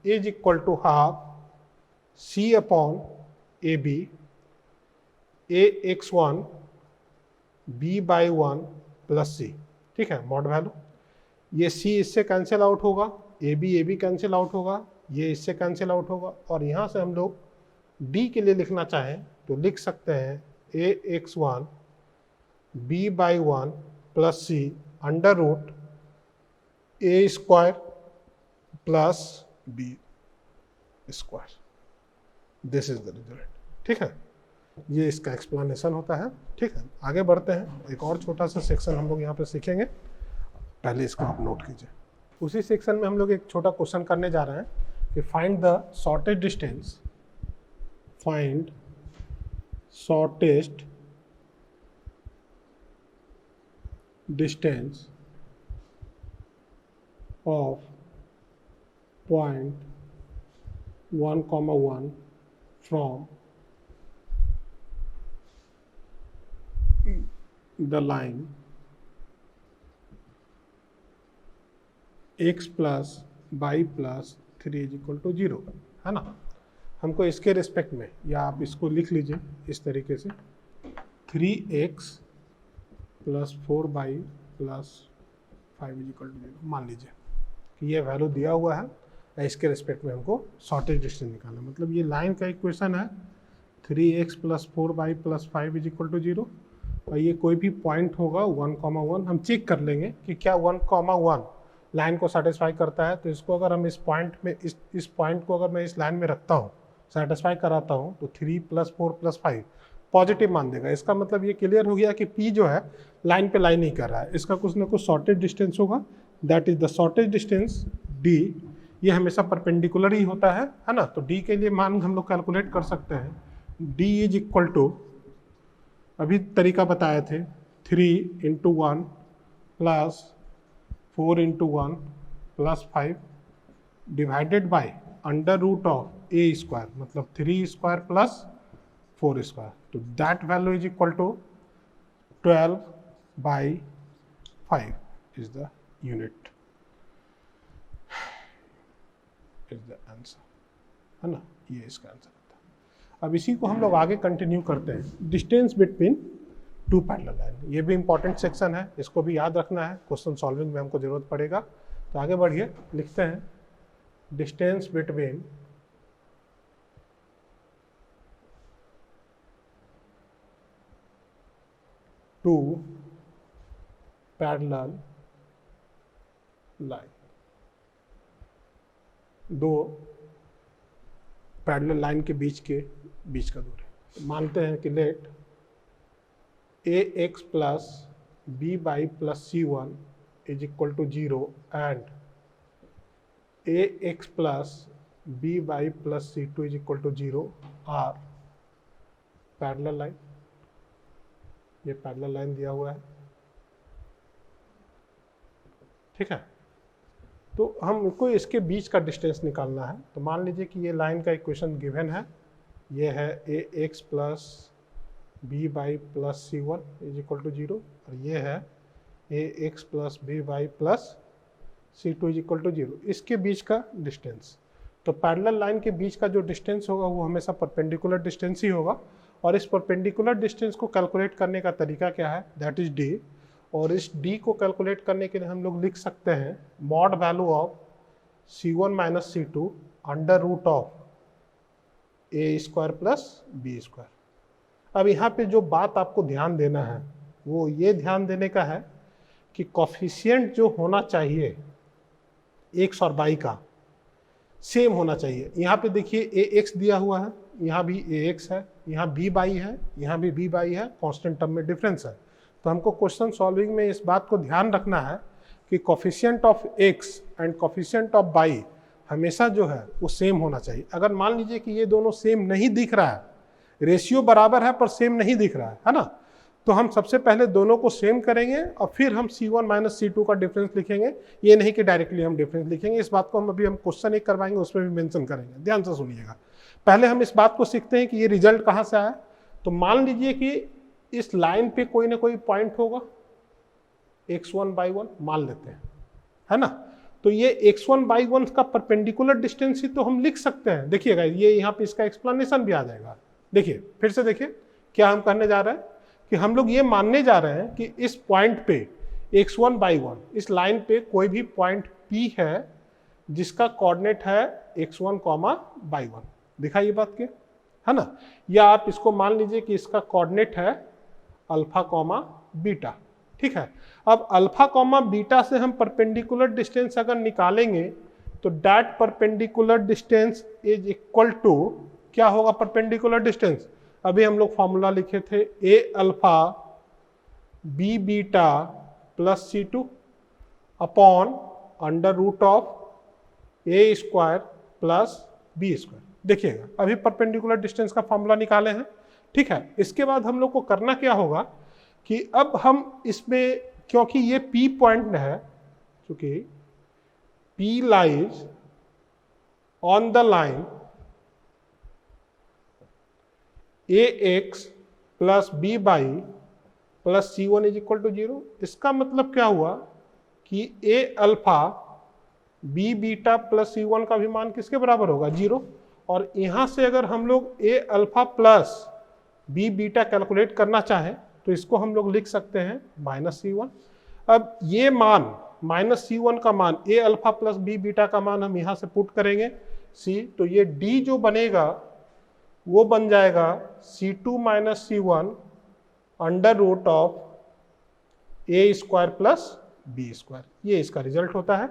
is equal to half c upon AB ax1 b/1 plus c, ठीक है, मॉड वैल्यू। ये c इससे कैंसिल आउट होगा, AB कैंसिल आउट होगा, ये इससे कैंसिल आउट होगा, और यहाँ से हम लोग d के लिए लिखना चाहें तो लिख सकते हैं ax1 b/1 plus c under root a² plus b²। This is the result, ठीक है। ये इसका एक्सप्लेनेशन होता है, ठीक है। आगे बढ़ते हैं, एक और छोटा सा सेक्शन हम लोग यहाँ पे सीखेंगे, पहले इसको आप नोट कीजिए। उसी सेक्शन में हम लोग एक छोटा क्वेश्चन करने जा रहे हैं कि find the shortest distance, find shortest distance of point 1, 1 from the line x plus y plus 3 is equal to 0, है ना। हमको इसके रिस्पेक्ट में, या आप इसको लिख लीजिए इस तरीके से, 3x plus 4y plus 5 is equal to 0 मान लीजिए कि ये वैल्यू दिया हुआ है। इसके रिस्पेक्ट में हमको शॉर्टेस्ट डिस्टेंस निकालना, मतलब ये लाइन का इक्वेशन है 3x plus 4y plus 5 is equal to 0, और ये कोई भी पॉइंट होगा 1, 1, हम चेक कर लेंगे कि क्या 1, 1 लाइन को सेटिस्फाई करता है। तो इसको अगर हम इस पॉइंट में, इस पॉइंट को अगर मैं इस लाइन में रखता हूँ, सेटिस्फाई कराता हूँ, तो 3 प्लस 4 प्लस 5 पॉजिटिव मान देगा। इसका मतलब ये क्लियर हो गया कि P जो है लाइन पे लाइन नहीं कर रहा है, इसका कुछ ना कुछ शॉर्टेज डिस्टेंस होगा, that is the shortage distance D। ये हमेशा परपेंडिकुलर ही होता है ना। तो D के लिए मान हम लोग कैलकुलेट कर सकते हैं, D इज इक्वल टू, अभी तरीका बताए थे, 3 × 1 plus 4 × 1 plus 5 divided by under root of A square, मतलब 3 स्क्वायर प्लस 4 स्क्वायर। तो that value is equal to 12/5 is the unit, is the answer, है ना। ये इसका आंसर था। अब इसी को हम लोग आगे कंटिन्यू करते हैं, distance between two parallel line. ये भी इंपॉर्टेंट सेक्शन है, इसको भी याद रखना है, क्वेश्चन सॉल्विंग में हमको जरूरत पड़ेगा। तो आगे बढ़िए, लिखते हैं distance between two parallel line, दो पैरेलल लाइन के बीच का दूर है। मानते हैं कि let ax plus by plus c1 is equal to 0 and ax plus by plus c2 is equal to 0 are parallel line. ये पैरेलल लाइन दिया हुआ है, ठीक है। तो हमको इसके बीच का डिस्टेंस निकालना है। तो मान लीजिए कि ये लाइन का इक्वेशन गिवन है, ये है ax plus by plus c1 is equal to 0 और ये है ax plus by plus c2 is equal to 0, इसके बीच का डिस्टेंस। तो पैरेलल लाइन के बीच का जो डिस्टेंस होगा वो हमेशा परपेंडिकुलर डिस्टेंस ही होगा। और इस परपेंडिकुलर डिस्टेंस को कैलकुलेट करने का तरीका क्या है, दैट इज d। और इस d को कैलकुलेट करने के लिए हम लोग लिख सकते हैं mod value of c1 minus c2 under root of a square plus b square. अब यहाँ पे जो बात आपको ध्यान देना है वो ये ध्यान देने का है कि कोफिशिएंट जो होना चाहिए x और y का सेम होना चाहिए। यहाँ पे देखिए ax दिया हुआ है, यहाँ भी ax है, यहाँ by है, यहाँ भी by है, कांस्टेंट टर्म में डिफरेंस है। तो हमको क्वेश्चन सॉल्विंग में इस बात को ध्यान रखना है कि coefficient of x and coefficient of y हमेशा जो है वो सेम होना चाहिए। अगर मान लीजिए कि ये दोनों सेम नहीं दिख रहा है, रेशियो बराबर है पर सेम नहीं दिख रहा है ना, तो हम सबसे पहले दोनों को सेम करेंगे और फिर हम c1 माइनस c2 का डिफरेंस लिखेंगे। ये नहीं कि डायरेक्टली हम डिफरेंस लिखेंगे, इस बात को हम अभी क्वेश्चन एक करवाएंगे उसमें भी मेंशन करेंगे, ध्यान से सुनिएगा। पहले हम इस बात को सीखते हैं कि ये रिजल्ट कहाँ से आया। तो मान लीजिए कि इस लाइन पे कोई ना कोई पॉइंट होगा, x1 by 1 मान लेते हैं, है ना। तो ये x1 by 1 का परपेंडिकुलर डिस्टेंस ही तो हम लिख सकते हैं। देखिएगा ये यहाँ पे इसका एक्सप्लेनेशन भी आ जाएगा। देखिए फिर से देखिए क्या हम करने जा रहे हैं कि हम लोग ये मानने जा रहे हैं कि इस पॉइंट पे x1 by 1, इस लाइन पे कोई भी पॉइंट P है जिसका कोऑर्डिनेट है x1, by 1। दिखा ये बात के, है ना। या आप इसको मान लीजिए कि इसका कोऑर्डिनेट है अल्फा, बीटा, ठीक है। अब अल्फा, बीटा से हम परपेंडिकुलर डिस्टेंस अगर निकालेंगे तो that perpendicular distance is equal to, क्या होगा परपेंडिकुलर डिस्टेंस, अभी हम लोग फॉर्मूला लिखे थे a alpha b beta plus c2 upon under root of a square plus b square. देखिएगा अभी परपेंडिकुलर डिस्टेंस का फॉर्मूला निकाले हैं, ठीक है। इसके बाद हम लोग को करना क्या होगा कि अब हम इसमें, क्योंकि ये P पॉइंट है, क्योंकि P lies on the line ax plus b by plus c1 is equal to 0। इसका मतलब क्या हुआ कि a alpha b beta plus c1 का भी मान किसके बराबर होगा, 0। और यहां से अगर हम लोग a alpha plus b beta calculate करना चाहें तो इसको हम लोग लिख सकते हैं माइनस c1। अब ये मान माइनस c1 का मान, a alpha plus b beta का मान हम यहां से पुट करेंगे c, तो ये d जो बनेगा वो बन जाएगा c2 minus c1 under root of a square plus b square. ये इसका रिजल्ट होता है।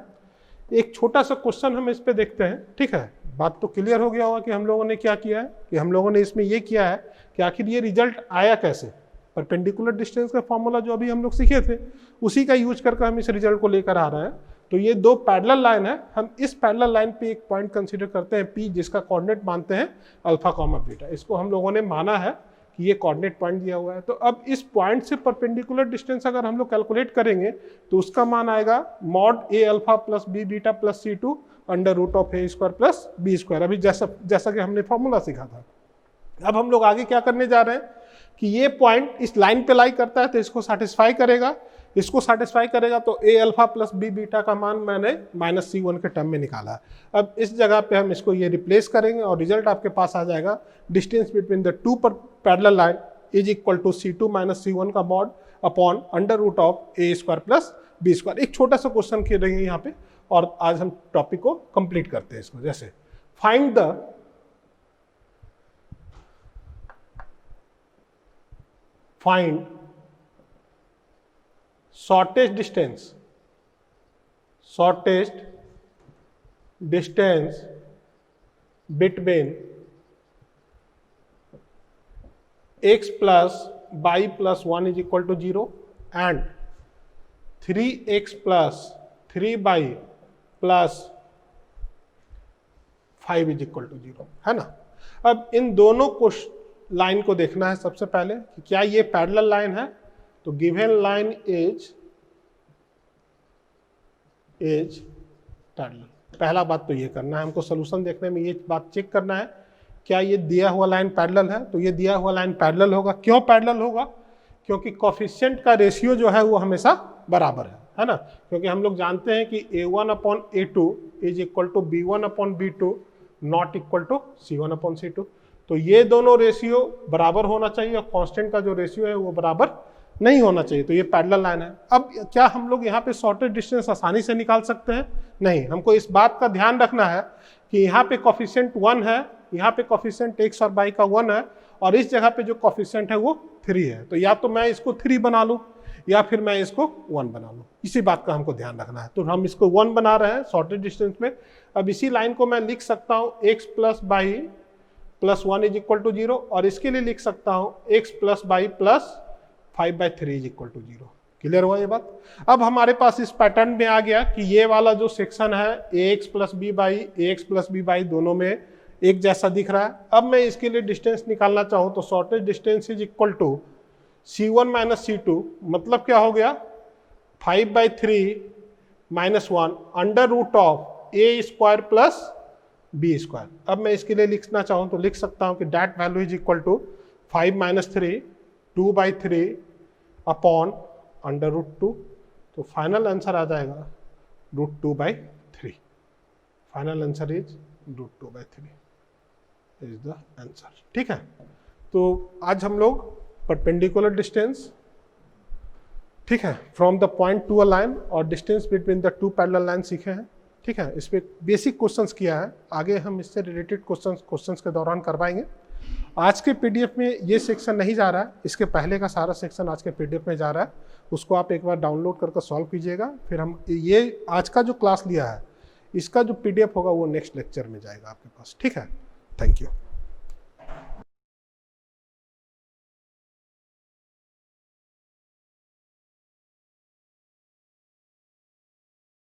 एक छोटा सा क्वेश्चन हम इस पे देखते हैं, ठीक है। बात तो क्लियर हो गया होगा कि हम लोगों ने क्या किया है, कि हम लोगों ने इसमें ये किया है कि आखिर ये रिजल्ट आया कैसे। परपेंडिकुलर डिस्टेंस का फॉर्मूला जो अभी हम लोग सीखे थे उसी का यूज करके हम इस रिजल्ट को लेकर आ रहे हैं। तो ये दो पैरेलल लाइन है, हम इस पैरेलल लाइन पे एक पॉइंट कंसीडर करते हैं P, जिसका कोऑर्डिनेट मानते हैं अल्फा कॉमा बीटा। इसको हम लोगों ने माना है कि ये कोऑर्डिनेट पॉइंट दिया हुआ है। तो अब इस पॉइंट से परपेंडिकुलर डिस्टेंस अगर हम लोग कैलकुलेट करेंगे तो उसका मान आएगा mod A alpha plus B beta plus C2 under root of A square plus B square, अभी जैसा कि हमने फॉर्मूला सीखा था। अब हम लोग आगे क्या करने जा रहे हैं कि ये पॉइंट इस लाइन पे लाई करता है तो इसको सेटिस्फाई करेगा, इसको सेटिस्फाई करेगा। तो A alpha plus B beta का मान मैंने -C1 के टर्म में निकाला है। अब इस जगह पे हम इसको ये रिप्लेस करेंगे और रिजल्ट आपके पास आ जाएगा distance between the two parallel line is equal to C2 minus C1 का mod upon under root of A square plus B square. एक छोटा सा क्वेश्चन करेंगे यहाँ पे और आज हम टॉपिक को कंप्लीट करते हैं इसको। जैसे find the shortest distance between x plus y plus 1 is equal to 0 and 3x plus 3y plus 5 is equal to 0, है ना। अब इन दोनों को लाइन को देखना है सबसे पहले कि क्या ये पैरेलल लाइन है। तो गिवन लाइन इज पैरेलल। पहला बात तो ये करना है हमको, सोल्यूशन देखने में ये बात चेक करना है क्या ये दिया हुआ लाइन पैरेलल है। तो ये दिया हुआ लाइन पैरेलल होगा। क्यों पैरेलल होगा? क्योंकि कोफिशिएंट का रेशियो जो है वो हमेशा बराबर है ना। क्योंकि हम लोग जानते हैं कि A1 upon A2 is equal to B1 upon B2 not equal to C1 upon C2। तो ये दोनों रेशियो बराबर होना चाहिए और कांस्टेंट का जो रेशियो है वो बराबर नहीं होना चाहिए। तो ये पैरेलल लाइन है। अब क्या हम लोग यहाँ पे शॉर्टेस्ट डिस्टेंस आसानी से निकाल सकते हैं? नहीं, हमको इस बात का ध्यान रखना है कि यहाँ पे कोफिशिएंट 1 है, यहाँ पे कोफिशिएंट x और y का 1 है और इस जगह पे जो कोफिशिएंट है वो 3 है। तो या तो मैं इसको 3 बना लूँ या फिर मैं इसको 1 बना लूँ, इसी बात का हमको ध्यान रखना है। तो हम इसको 1 बना रहे हैं शॉर्टेस्ट डिस्टेंस में। अब इसी लाइन को मैं लिख सकता हूँ x plus y plus 1 is equal to 0 और इसके लिए लिख सकता हूँ x plus y plus 5/3 is equal to 0। Clear हुआ ये बात? अब हमारे पास इस पैटर्न में आ गया कि ये वाला जो सेक्शन है ax प्लस b बाई दोनों में एक जैसा दिख रहा है। अब मैं इसके लिए डिस्टेंस निकालना चाहूँ तो shortest distance is equal to C1 minus C2, मतलब क्या हो गया 5/3 minus 1 under root of A square plus B square. अब मैं इसके लिए लिखना चाहूँ तो लिख सकता हूँ कि that value is equal to 5 minus 3 2/3 upon under root 2। तो फाइनल आंसर आ जाएगा √2/3। Final answer is √2/3 is the answer. ठीक है, तो आज हम लोग परपेंडिकुलर डिस्टेंस, ठीक है, from the point to a line और distance between the two parallel line सीखे हैं। ठीक है, इस पे बेसिक क्वेश्चंस किया है, आगे हम इससे रिलेटेड क्वेश्चंस के दौरान करवाएंगे। आज के पीडीएफ में ये सेक्शन नहीं जा रहा है, इसके पहले का सारा सेक्शन आज के पीडीएफ में जा रहा है। उसको आप एक बार डाउनलोड करके सॉल्व कीजिएगा, फिर हम ये आज का जो क्लास लिया है इसका जो पीडीएफ होगा वो नेक्स्ट लेक्चर में जाएगा आपके पास। ठीक है, थैंक यू।